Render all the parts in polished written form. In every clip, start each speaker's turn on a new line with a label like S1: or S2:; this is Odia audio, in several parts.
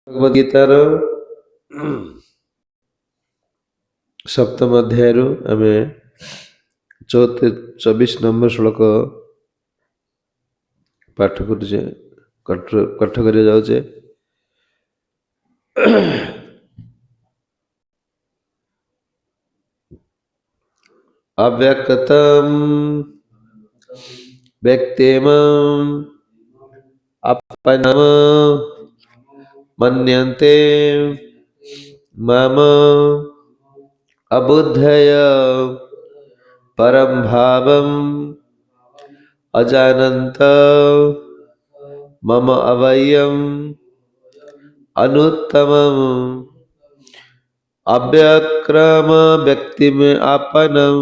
S1: भगवद गीतार सप्तम अध्याय आम 24 नंबर श्लोक पाठ कर जाऊे। अव्यक्तम व्यक्तिम अपनम मन्यन्ते मम अबुद्धय परम भावम अजानन्त मम अवयम अनुत्तमम अव्यक्रम व्यक्ति में आपनम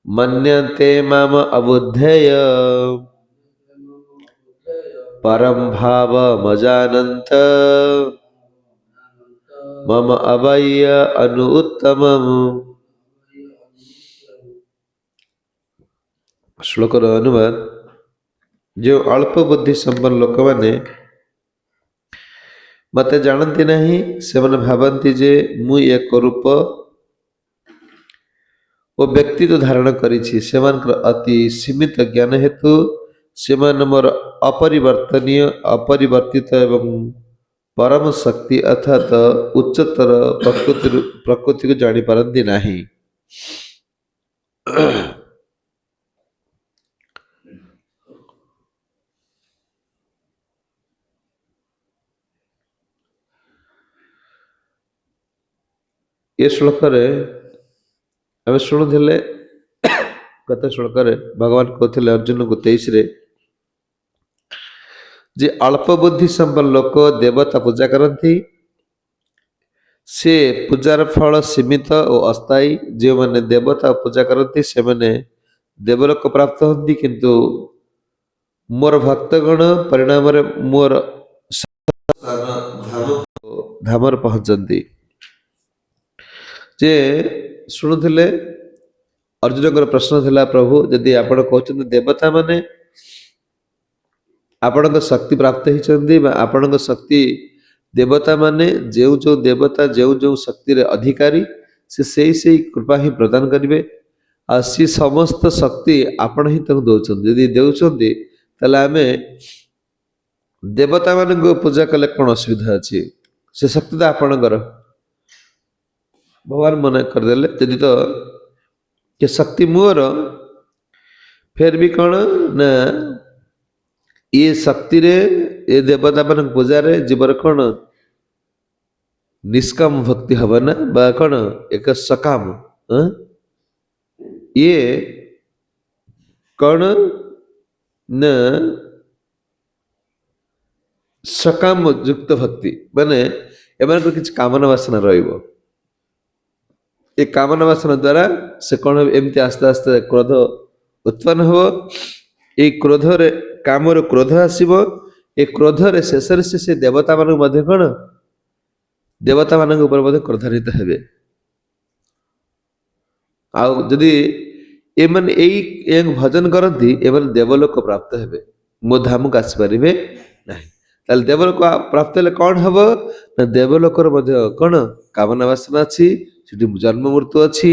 S1: मन्यन्ते मम अबुद्धय परम भाव मजानन्त मम अवय्य अनुत्तमम। श्लोकर अनुवाद। जो अल्प बुद्धि संपन्न लोक माने मते जानती नहीं से भावती जे मु एक रूप ओ व्यक्तित्व धारण करिछि। अति सीमित ज्ञान हेतु से मोर अपरिवर्तनीय अपरिवर्तित एवं परम शक्ति अर्थात उच्चतर प्रकृति को जानी पारती नहीं। ये श्लोक आम शुणुले गत श्लोक भगवान कहते अर्जुन को 23 जे अल्प बुद्धि संपन्न लोक देवता पूजा करती से पूजार फल सीमित और अस्थायी। जो मैंने देवता पूजा करती से मैंने देवलोक प्राप्त होती किंतु मोर भक्तगण परिणाम मोर धाम पहुंचती। जे शुणुले अर्जुन प्रश्न थिला प्रभु जदि आपण कहते देवता माने आपण शक्ति प्राप्त होती आपण शक्ति देवता माने जो देवता जो शक्ति रे अधिकारी से कृपा ही प्रदान करेंगे आ सी समस्त शक्ति आपण ही दौरान यदि दौरान ताले आमे देवता मान पूजा कले कौन असुविधा अच्छी से शक्ति तो आपणकर भगवान मन करदे यदि तो कि शक्ति मोर फिर भी कौन ना ये शक्ति रे ये देवता मान पूजा रे जीवर कौन निष्काम भक्ति हब ना बा कौन एक सकाम ये कौन न सकाम युक्त भक्ति माने एमान को किछ कामना वासना रहिबो। ए कामना वासना द्वारा से कौन एमती आस्ते आस्ते क्रोध उत्पन्न हो। ये क्रोध रे काम रे क्रोध आसीबो। ए क्रोध रे शेष से देवता मान मध्य कौन देवता मान ऊपर मध्य क्रोधान्वित हेबे। आउ जदि एमन एक भजन करती एमन देवलोक प्राप्त हेबे मो धाम को आसी पारिबे नहीं। ताले देवलोक प्राप्त हेले कौन हम ना देवलोक कौन कामना वासना अच्छी जन्म मृत्यु अच्छी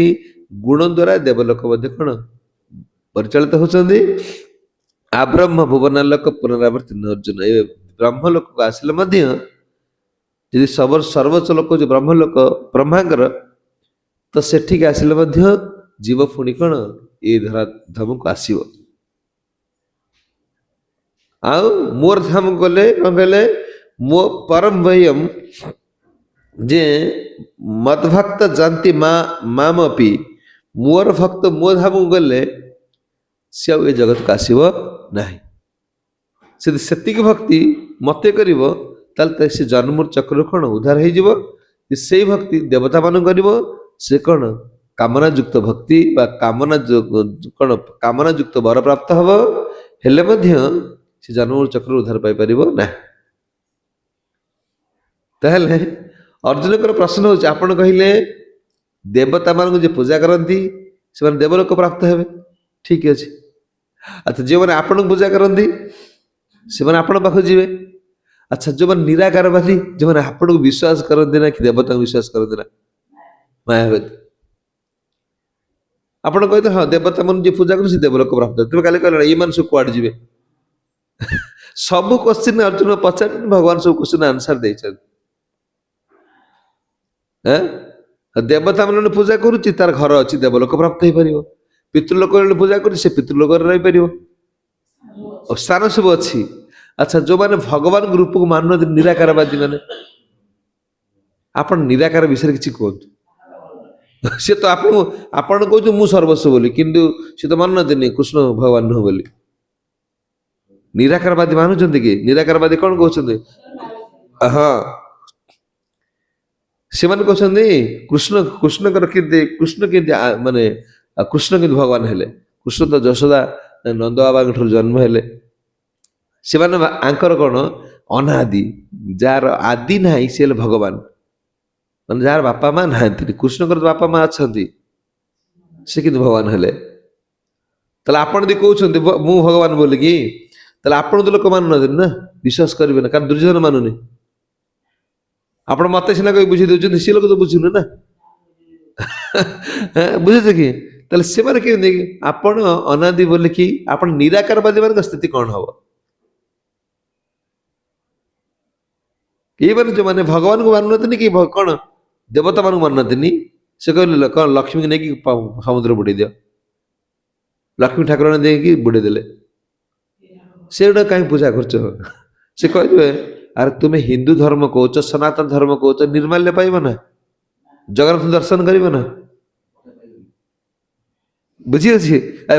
S1: गुण द्वारा देवलोक कौन परिचालित होती। आब्रह्म भुवनालोक पुनरावर्ती अर्जुन ए ब्रह्मलोक को आसिले यदि सर्वोच्च लोक जो ब्रह्मलोक ब्रह्मांकर तो सेठिक आसिले जीव पुणी कौन ये धाम को आसव। आउ मोर धाम गले कौन कहले मो परम वयम जे मदभक्त जानती माम अपी मोर भक्त मो धाम गले से ये जगत को आसव नहीं। से भक्ति मते करिवो ताल से जन्म चक्र कौन उद्धार हो से भक्ति देवता मान कर से कौन कामना युक्त भक्ति बा कामना कौन कामना युक्त वर प्राप्त हम हेले से जन्म चक्र उद्धार पाई परिबो ना। ताहले अर्जुन को प्रश्न हो आपण कहले देवता मान जो पूजा करती से देवलोक प्राप्त हेबे ठीक अच्छे। अच्छा जो मैंने आपण पूजा करती ସେମାନେ ଆପଣଙ୍କ ପାଖକୁ ଯିବେ। ଆଚ୍ଛା, ଯୋଉମାନେ ନିରାକାରବାଦୀ, ଯୋଉମାନେ ଆପଣଙ୍କୁ ବିଶ୍ୱାସ କରନ୍ତି ନା କି ଦେବତାଙ୍କୁ ବିଶ୍ୱାସ କରନ୍ତି ନା, ମାୟାବାଦୀ, ଆପଣ କହିଲେ ହଁ ଦେବତା ମାନଙ୍କୁ ଯିଏ ପୂଜା କରେ ସେ ଦେବଲୋକ ପ୍ରାପ୍ତ। ତୁମେ କାଲି କହିଲ ଏମାନେ ସବୁ କୁଆଡେ ଯିବେ? ସବୁ କୋଶ୍ଚିନ୍ ଅର୍ଜୁନ ପଚାରିଛନ୍ତି, ଭଗବାନ ସବୁ କୋଶ୍ଚିନ୍ ଆନ୍ସର ଦେଇଛନ୍ତି। ଦେବତା ମାନେ ପୂଜା କରୁଛି, ତାର ଘର ଅଛି, ଦେବଲୋକ ପ୍ରାପ୍ତ ହେଇପାରିବ। ପିତୃଲୋକ ପୂଜା କରୁଛି, ସେ ପିତୃଲୋକରେ ରହିପାରିବ। ସ୍ଥାନ ସବୁ ଅଛି। ଆଚ୍ଛା, ଯୋଉମାନେ ଭଗବାନଙ୍କ ରୂପକୁ ମାନୁନାହାନ୍ତି, ନିରାକାରବାଦୀ ମାନେ, ଆପଣ ନିରାକାର ବିଷୟରେ କିଛି କୁହନ୍ତୁ। ସେ ତ ଆପଣ କହୁଛନ୍ତି ମୁଁ ସର୍ବସ୍ୱ ବୋଲି, କିନ୍ତୁ ସେ ତ ମାନୁନାହାନ୍ତି କୃଷ୍ଣ ଭଗବାନ ନୁହଁ ବୋଲି। ନିରାକାରବାଦୀ ମାନୁଛନ୍ତି କି? ନିରାକାରବାଦୀ କଣ କହୁଛନ୍ତି? ହଁ, ସେମାନେ କହୁଛନ୍ତି କୃଷ୍ଣଙ୍କର କେମିତି ମାନେ କୃଷ୍ଣ କେମିତି ଭଗବାନ ହେଲେ? କୃଷ୍ଣ ତ ଯଶୋଦା ନନ୍ଦ ବାବାଙ୍କ ଠାରୁ ଜନ୍ମ ହେଲେ। ସେମାନେ ଆଙ୍କର କଣ ଅନାଦି, ଯାହାର ଆଦି ନାହିଁ ସେ ହେଲେ ଭଗବାନ। ମାନେ ଯାହାର ବାପା ମା ନାହାନ୍ତି, କୃଷ୍ଣଙ୍କର ବାପା ମା ଅଛନ୍ତି, ସେ କିନ୍ତୁ ଭଗବାନ ହେଲେ। ତାହେଲେ ଆପଣ ଯଦି କହୁଛନ୍ତି ମୁଁ ଭଗବାନ ବୋଲିକି, ତାହେଲେ ଆପଣ ତ ଲୋକ ମାନୁନାହାନ୍ତି ନା, ବିଶ୍ୱାସ କରିବେ ନା, କାରଣ ଦୁର୍ଯ୍ୟୋଧନ ମାନୁନି। ଆପଣ ମତେ ସିନା କହି ବୁଝେଇ ଦଉଛନ୍ତି, ସେ ଲୋକ ତ ବୁଝୁନି ନା। ବୁଝୁଛ କି? ତାହେଲେ ସେମାନେ କେମିତି? ଆପଣ ଅନାଦି ବୋଲିକି ଆପଣ ନିରାକାରବାଦୀ ମାନଙ୍କ ସ୍ଥିତି କଣ ହବ? ଏଇମାନେ ଯୋଉମାନେ ଭଗବାନଙ୍କୁ ମାନୁନାହାନ୍ତି କି କଣ ଦେବତା ମାନଙ୍କୁ ମାନୁନାହାନ୍ତି, ସେ କହିଲେ କଣ ଲକ୍ଷ୍ମୀକି ନେଇକି ସମୁଦ୍ର ବୁଡେଇ ଦିଅ, ଲକ୍ଷ୍ମୀ ଠାକୁରାଣୀ ଦେଇକି ବୁଡେଇ ଦେଲେ। ସେଗୁଡା କାହିଁ ପୂଜା କରୁଛ? ସେ କହିବେ ଆରେ ତୁମେ ହିନ୍ଦୁ ଧର୍ମ କହୁଛ, ସନାତନ ଧର୍ମ କହୁଛ, ନିର୍ମାଲ୍ୟ ପାଇବ ନା, ଜଗନ୍ନାଥ ଦର୍ଶନ କରିବ ନା। ବୁଝିଅଛି?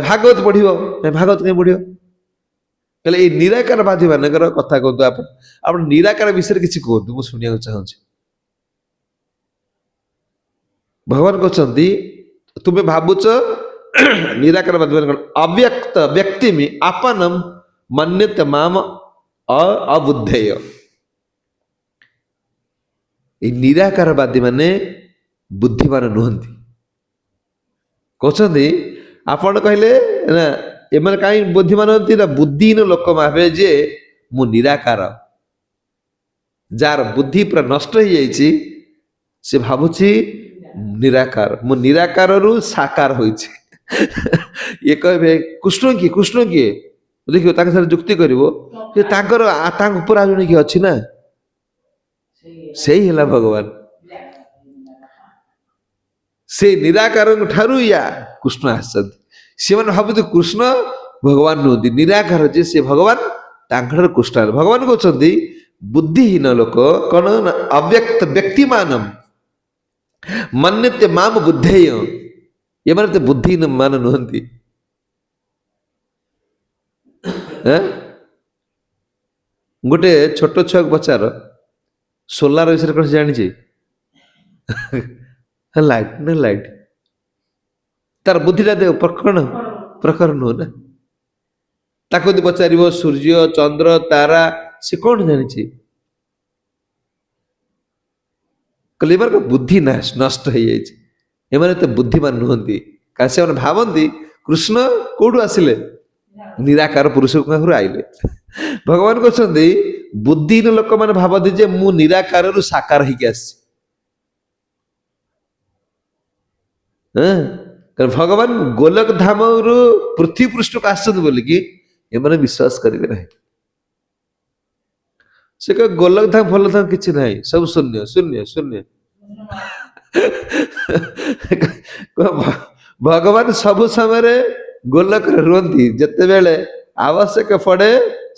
S1: ଭାଗବତ ପଢିବ, ଭାଗବତ କାହିଁ ପଢିବ? ହେଲେ ଏଇ ନିରାକାରବାଦୀ ମାନଙ୍କର କଥା କୁହନ୍ତୁ। ଆପଣ ନିରାକାର ବିଷୟରେ କିଛି କୁହନ୍ତୁ, ମୁଁ ଶୁଣିବାକୁ ଚାହୁଁଛି। ଭଗବାନ କହିଛନ୍ତି ତୁମେ ଭାବୁଛ ନିରାକାରବାଦୀ ମାନେ କଣ? ଅବ୍ୟକ୍ତ ବ୍ୟକ୍ତିମି ଆପନମ ମନ୍ୟତେ ମାମ ଅବୁଦ୍ଧେୟ। ଏଇ ନିରାକାରବାଦୀ ମାନେ ବୁଦ୍ଧିମାନ ନୁହନ୍ତି। କହୁଛନ୍ତି ଆପଣ କହିଲେ ନା, ଏମାନେ କାହିଁ ବୁଦ୍ଧିମାନ ହୁଅନ୍ତି ନା, ବୁଦ୍ଧିହୀନ ଲୋକ ଭାବେ ଯେ ମୁଁ ନିରାକାର। ଯାହାର ବୁଦ୍ଧି ପୁରା ନଷ୍ଟ ହେଇଯାଇଛି, ସେ ଭାବୁଛି ନିରାକାର, ମୁଁ ନିରାକାରରୁ ସାକାର ହୋଇଛି। ଇଏ କହିବେ କୃଷ୍ଣ କିଏ? କୃଷ୍ଣ କିଏ? ଦେଖିବ ତାଙ୍କ ସାথে ଯୁକ୍ତି କରିବ, ତାଙ୍କର ତାଙ୍କ ଉପରେ ଆଉ ଜଣେ କିଏ ଅଛି ନା, ସେଇ ହେଲା ଭଗବାନ। ସେ ନିରାକାରଙ୍କ ଠାରୁ କୃଷ୍ଣ ଆସିଛନ୍ତି। ସେମାନେ ଭାବୁଛନ୍ତି କୃଷ୍ଣ ଭଗବାନ ନୁହନ୍ତି, ନିରାକାର ଯେ ସେ ଭଗବାନ, ତାଙ୍କଠାରୁ କୃଷ୍ଣ। ଭଗବାନ କହୁଛନ୍ତି ବୁଦ୍ଧିହୀନ ଲୋକ କଣ ନା, ଅବ୍ୟକ୍ତ ବ୍ୟକ୍ତି ମାନମ ମନ୍ୟତେ ମାମ ବୁଦ୍ଧେୟ। ଏମାନେ ତ ବୁଦ୍ଧିହୀନ ମାନ ନୁହନ୍ତି। ଗୋଟେ ଛୋଟ ଛୁଆକୁ ପଚାର ସୋଲାର ବିଷୟରେ କଣ ଜାଣିଛି? ଲାଇଟ ନା ଲାଇଟ, ତାର ବୁଦ୍ଧିଟା ପ୍ରଖର ନୁହଁ ନା। ତାକୁ ଯଦି ପଚାରିବ ସୂର୍ଯ୍ୟ ଚନ୍ଦ୍ର ତାରା, ସେ କଣ ଜାଣିଛି? କହିଲେ ଏମାନଙ୍କ ବୁଦ୍ଧି ନଷ୍ଟ ହେଇଯାଇଛି, ଏମାନେ ଏତେ ବୁଦ୍ଧିମାନ ନୁହନ୍ତି। କାରଣ ସେମାନେ ଭାବନ୍ତି କୃଷ୍ଣ କୋଉଠୁ ଆସିଲେ? ନିରାକାର ପୁରୁଷ ପାଖରୁ ଆଇଲେ। ଭଗବାନ କହୁଛନ୍ତି ବୁଦ୍ଧିହୀନ ଲୋକମାନେ ଭାବନ୍ତି ଯେ ମୁଁ ନିରାକାରରୁ ସାକାର ହେଇକି ଆସିଛି। ଭଗବାନ ଗୋଲକ ଧାମରୁ ପୃଥ୍ୱୀ ପୃଷ୍ଠକୁ ଆସିଛନ୍ତି ବୋଲିକି ଏମାନେ ବିଶ୍ୱାସ କରିବେ ନାହିଁ। ସେ କହିବେ ଗୋଲକ ଧାମ ଭଲ ଧାମ କିଛି ନାହିଁ, ସବୁ ଶୂନ୍ୟ ଶୂନ୍ୟ ଶୂନ୍ୟ। ଭଗବାନ ସବୁ ସମୟରେ ଗୋଲକରେ ରୁହନ୍ତି, ଯେତେବେଳେ ଆବଶ୍ୟକ ପଡେ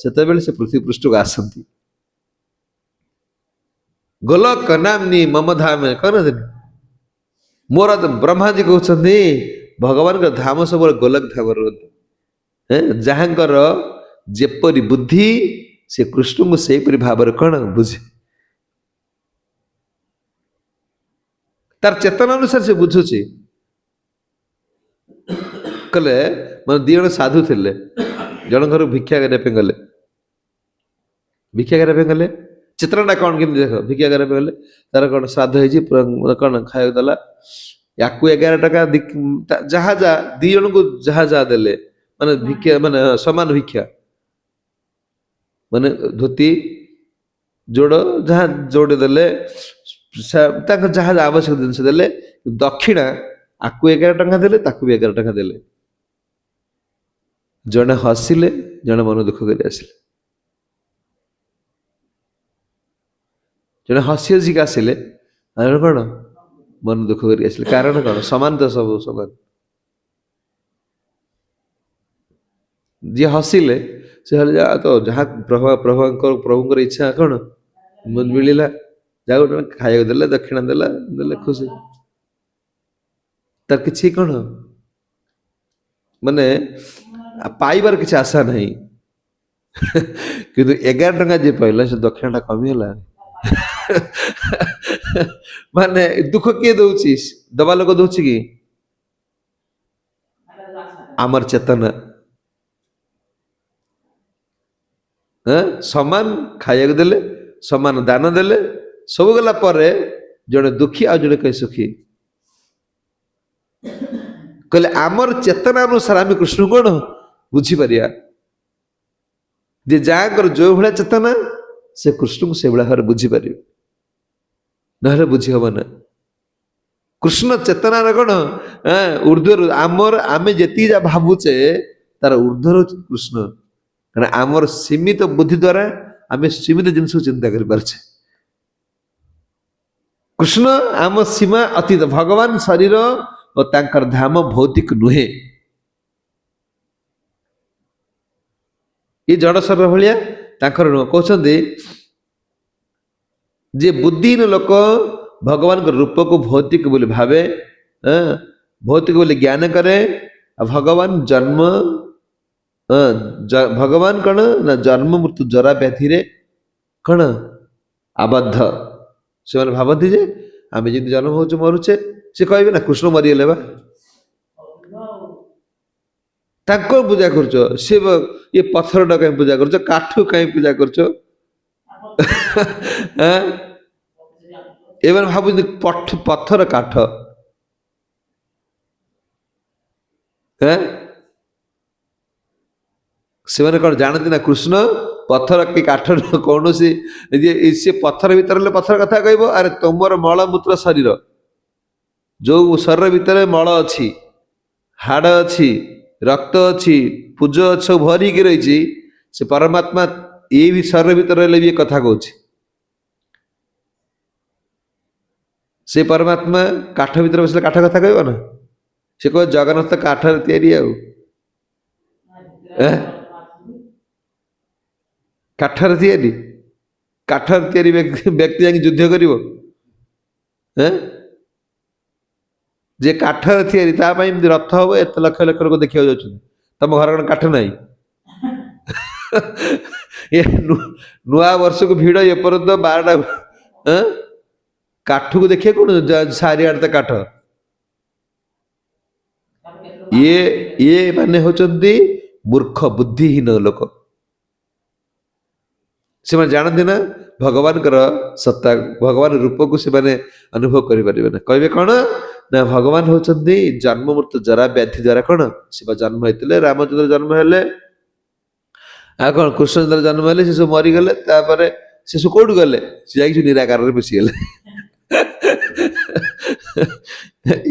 S1: ସେତେବେଳେ ସେ ପୃଥ୍ୱୀ ପୃଷ୍ଠକୁ ଆସନ୍ତି। ଗୋଲକ ନାମ୍ନି ମମ ଧାମ କହନ୍ତିନି, ମୋର ବ୍ରହ୍ମାଜୀ କହୁଛନ୍ତି ଭଗବାନଙ୍କ ଧାମ ସବୁବେଳେ ଗୋଲକ ଧାମରେ ରୁହନ୍ତି। ଯାହାଙ୍କର ଯେପରି ବୁଦ୍ଧି ସେ କୃଷ୍ଣଙ୍କୁ ସେଇପରି ଭାବରେ କଣ ବୁଝେ, ତାର ଚେତନା ଅନୁସାରେ ସେ ବୁଝୁଛି। କଲେ ମାନେ ଦି ଜଣ ସାଧୁ ଥିଲେ, ଜଣଙ୍କର ଭିକ୍ଷା କରିବା ପାଇଁ ଗଲେ। ଭିକ୍ଷା କରିବା ପାଇଁ ଗଲେ, ଚିତ୍ରଟା କଣ କେମିତି ଦେଖ, ଭିକ୍ଷା କରିବା ପାଇଁ ଗଲେ, ତାର କଣ ଶ୍ରାଦ୍ଧ ହେଇଛି, କଣ ଖାଇବାକୁ ଦେଲା, ୟାକୁ 11 ଟଙ୍କା, ଯାହା ଦି ଜଣଙ୍କୁ ଯାହା ଦେଲେ, ମାନେ ଭିକ୍ଷା ମାନେ ସମାନ ଭିକ୍ଷା। ମାନେ ଧୋତି ଯୋଡ଼ ଯାହା ଯୋଡ଼ି ଦେଲେ ତାଙ୍କ ଯାହା ଆବଶ୍ୟକ ଜିନିଷ ଦେଲେ। ଦକ୍ଷିଣା ଆକୁ 11 ଟଙ୍କା ଦେଲେ, ତାକୁ ବି 11 ଟଙ୍କା ଦେଲେ। ଜଣେ ହସିଲେ, ଜଣେ ମନ ଦୁଃଖ କରି ଆସିଲେ। ଜଣେ ହସି ହସିକି ଆସିଲେ, ଆଉ ଜଣେ କଣ ମନ ଦୁଃଖ କରି ଆସିଲେ। କାରଣ କଣ? ସମାନ ତ, ସବୁ ସମାନ। ଯିଏ ହସିଲେ ସେ ହେଲେ ତ ଯାହା ପ୍ରଭୁଙ୍କର ଇଚ୍ଛା କଣ ମିଳିଲା, ଯାହା ଗୋଟେ ଖାଇବାକୁ ଦେଲେ, ଦକ୍ଷିଣା ଦେଲା, ଦେଲେ ଖୁସି। ତାର କିଛି କଣ ମାନେ ପାଇବାର କିଛି ଆଶା ନାହିଁ। କିନ୍ତୁ 11 ଟଙ୍କା ଯିଏ ପାଇଲା, ସେ ଦକ୍ଷିଣା ଟା କମିଗଲା। ମାନେ ଦୁଃଖ କିଏ ଦଉଛି? ଦବା ଲୋକ ଦଉଛି କି? ଆମର ଚେତନା। ସମାନ ଖାଇବାକୁ ଦେଲେ, ସମାନ ଦାନ ଦେଲେ, ସବୁ ଗଲା ପରେ ଜଣେ ଦୁଃଖୀ ଆଉ ଜଣେ କହି ସୁଖୀ। କହିଲେ ଆମର ଚେତନା ଅନୁସାରେ ଆମେ କୃଷ୍ଣ କଣ ବୁଝିପାରିବା। ଯେ ଯାହାଙ୍କର ଯୋଉ ଭଳିଆ ଚେତନା, ସେ କୃଷ୍ଣଙ୍କୁ ସେଇଭଳିଆ ଭାବରେ ବୁଝିପାରିବେ, ନହେଲେ ବୁଝି ହବ ନା। କୃଷ୍ଣ ଚେତନାର କଣ ଉର୍ଦ୍ଧ୍ୱରୁ ଆମେ ଯେତିକି ଯା ଭାବୁଛେ, ତାର ଉର୍ଦ୍ଧ୍ୱ ହଉଛି କୃଷ୍ଣ। କାରଣ ଆମର ସୀମିତ ବୁଦ୍ଧି ଦ୍ୱାରା ଆମେ ସୀମିତ ଜିନିଷକୁ ଚିନ୍ତା କରିପାରୁଛେ। କୃଷ୍ଣ ଆମ ସୀମା ଅତୀତ। ଭଗବାନ ଶରୀର ଓ ତାଙ୍କର ଧାମ ଭୌତିକ ନୁହେଁ। ଏ ଜଡ଼ ଶରୀର ଭଳିଆ ତାଙ୍କର ନୁହଁ। କହୁଛନ୍ତି ଯେ ବୁଦ୍ଧିହୀନ ଲୋକ ଭଗବାନଙ୍କ ରୂପକୁ ଭୌତିକ ବୋଲି ଭାବେ, ଭୌତିକ ବୋଲି ଜ୍ଞାନ କରେ। ଆଉ ଭଗବାନ କଣ ନା ଜନ୍ମ ମୃତ୍ୟୁ ଜରା ବ୍ୟାଧିରେ କଣ ଆବଦ୍ଧ। ସେମାନେ ଭାବନ୍ତି ଯେ ଆମେ ଯେମିତି ଜନ୍ମ ହଉଛୁ ମରୁଛେ। ସେ କହିବେ ନା କୃଷ୍ଣ ମରିଗଲେ ବା, ତାଙ୍କ ପୂଜା କରୁଛ। ସେ ଇଏ ପଥରଟା କାହିଁ ପୂଜା କରୁଛ? କାଠ କାହିଁ ପୂଜା କରୁଛ? ଏମାନେ ଭାବୁଛନ୍ତି ପଥର କାଠ। ସେମାନେ କଣ ଜାଣନ୍ତି ନା କୃଷ୍ଣ ପଥର କି କାଠ କୌଣସି ସେ ପଥର ଭିତରେ ହେଲେ ପଥର କଥା କହିବ। ଆରେ ତମର ମଳମୂତ୍ର ଶରୀର, ଯୋଉ ଶରୀର ଭିତରେ ମଳ ଅଛି, ହାଡ଼ ଅଛି, ରକ୍ତ ଅଛି, ପୂଜ ଅଛି, ସବୁ ଭରିକି ରହିଛି, ସେ ପରମାତ୍ମା ଏଇ ବି ଶରୀର ଭିତରେ ରହିଲେ ବି କଥା କହୁଛି। ସେ ପରମାତ୍ମା କାଠ ଭିତରେ ବସିଲେ କାଠ କଥା କହିବ ନା? ସେ କହିବ ଜଗନ୍ନାଥ କାଠରେ ତିଆରି। ଆଉ କାଠରେ ତିଆରି, କାଠରେ ତିଆରି ବ୍ୟକ୍ତି ଯାଇକି ଯୁଦ୍ଧ କରିବ? ଯେ କାଠରେ ତିଆରି, ତା ପାଇଁ ଏମିତି ରଥ ହବ, ଏତେ ଲକ୍ଷ ଲକ୍ଷ ଲୋକ ଦେଖିବାକୁ ଯାଉଛନ୍ତି। ତମ ଘର କଣ କାଠ ନାହିଁ? ଏ ନୂଆ ବର୍ଷକୁ ଭିଡ଼ ଏପର୍ଯ୍ୟନ୍ତ 12ଟା କାଠକୁ ଦେଖିବା କଣ, ଚାରିଆଡେ ତ କାଠ। ଇଏ ମାନେ ହଉଛନ୍ତି ମୂର୍ଖ, ବୁଦ୍ଧିହୀନ ଲୋକ। ସେମାନେ ଜାଣନ୍ତି ନା ଭଗବାନଙ୍କର ସତ୍ତା, ଭଗବାନ ରୂପକୁ ସେମାନେ ଅନୁଭବ କରିପାରିବେ ନା। କହିବେ କଣ ନା ଭଗବାନ ହଉଛନ୍ତି ଜନ୍ମ ମୃତ୍ୟୁ ଜରା ବ୍ୟାଧି ଦ୍ୱାରା କଣ ଶିବ ଜନ୍ମ ହେଇଥିଲେ, ରାମଚନ୍ଦ୍ର ଜନ୍ମ ହେଲେ, ଆଉ କଣ କୃଷ୍ଣଚନ୍ଦ୍ର ଜନ୍ମ ହେଲେ, ସେ ସବୁ ମରିଗଲେ। ତାପରେ ସେ ସବୁ କୋଉଠୁ ଗଲେ? ସେ ଯାଇକି ନିରାକାରରେ ମିଶିଗଲେ।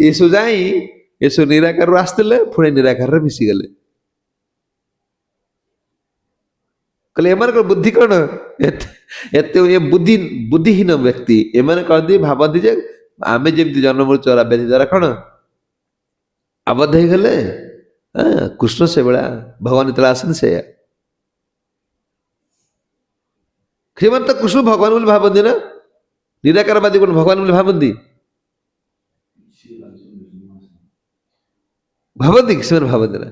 S1: ଏସବୁ ଏସବୁ ନିରାକାରରୁ ଆସିଥିଲେ, ପୁଣି ନିରାକାରରେ ମିଶିଗଲେ। କହିଲେ ଏମାନଙ୍କର ବୁଦ୍ଧି କଣ? ଏତେ ବୁଦ୍ଧିହୀନ ବ୍ୟକ୍ତି ଏମାନେ କହନ୍ତି, ଭାବନ୍ତି ଯେ ଆମେ ଯେମିତି ଜନ୍ମ ମୃତ୍ୟୁ ଜରା ବ୍ୟାଧି ଦ୍ୱାରା କଣ ଆବଦ୍ଧ ହେଇଗଲେ, କୃଷ୍ଣ ସେଭଳିଆ ଭଗବାନ ଯେତେବେଳେ ଆସନ୍ତି ସେଇଆ। ସେମାନେ ତ କୃଷ୍ଣ ଭଗବାନ ବୋଲି ଭାବନ୍ତି ନା। ନିରାକାରବାଦୀ କଣ ଭଗବାନ ବୋଲି ଭାବନ୍ତି? ଭାବନ୍ତି କି? ସେମାନେ ଭାବନ୍ତି ନା।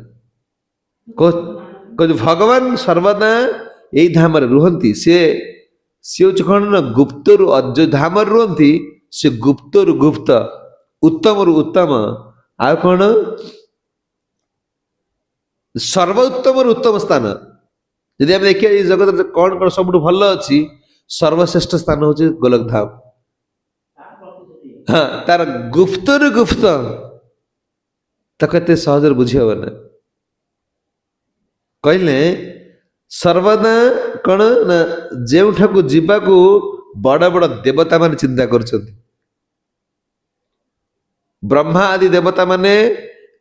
S1: କହୁଛି ଭଗବାନ ସର୍ବଦା ଏଇ ଧାମରେ ରୁହନ୍ତି। ସେ ହଉଛି କଣ ନା ଗୁପ୍ତରୁ ଧାମରେ ରୁହନ୍ତି। ସେ ଗୁପ୍ତରୁ ଗୁପ୍ତ, ଉତ୍ତମରୁ ଉତ୍ତମ, ଆଉ କଣ ସର୍ବୋତ୍ତମରୁ ଉତ୍ତମ ସ୍ଥାନ। ଯଦି ଆମେ ଦେଖିବା ଏଇ ଜଗତରେ କଣ କଣ ସବୁଠୁ ଭଲ ଅଛି, ସର୍ବଶ୍ରେଷ୍ଠ ସ୍ଥାନ ହଉଛି ଗୋଲକ ଧାମ। ହଁ, ତାର ଗୁପ୍ତରୁ ଗୁପ୍ତ, ତାକୁ ଏତେ ସହଜରେ ବୁଝି ହବ ନା। କହିଲେ ସର୍ବଦା कौन ना जेठाकू जीवाकू बड़ बड़ देवता मान चिंता करछन्ति ब्रह्मा आदि देवता माने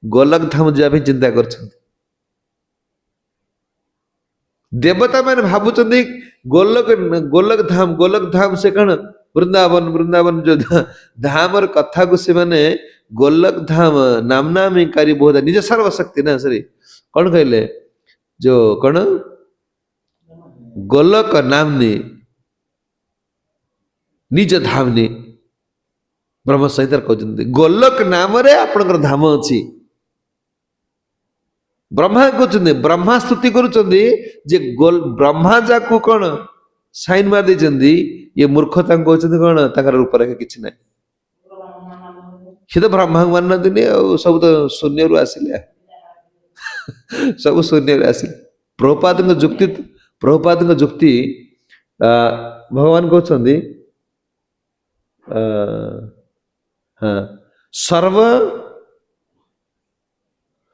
S1: गोलक धाम जाबे चिंता करछन्ति देवता माने भाबुचन्ति गोलक धाम से कौन वृंदावन वृंदावन जो धामर कथा को से माने गोलक धाम नामनामी कारी बहुत निज सर्वशक्ति ना सरी कौन कहले जो कौन गोलक नामनी निज धामनी ब्रह्म संहिता कहते गोलक नाम रे आपनकर धाम अछि ब्रह्मा कहते ब्रह्मा स्तुति करुचंदी जे ब्रह्मा जाकू कौन साइन मार देचंदी ये मूर्खता कहते कौन ताकर रूप रेखा किछि नै से तो ब्रह्मा मान दिने सब तो शून्य रु आसिले सब शून्य रु आसिले प्रभुपाद जुक्ति भगवान कहते हाँ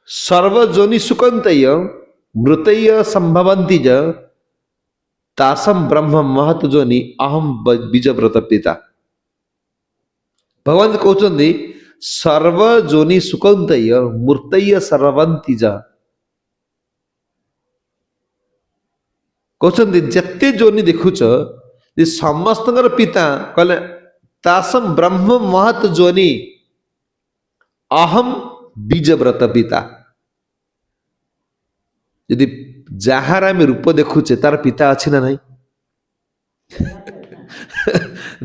S1: सर्वजोनि सुकंतय मृतय संभवन्ति ज तासम ब्रह्म महत जोनि अहम बीजव्रत पिता भगवान कहते सर्वजोनि सुकंतय मृतय सर्ववन्ति ज कहते जत्ते जोनि देखुच समस्त पिता कहले तासम ब्रह्म महत जोनि अहम बीजव्रत पिता यदि जहार आम रूप देखुचे तार पिता अच्छी ना नहीं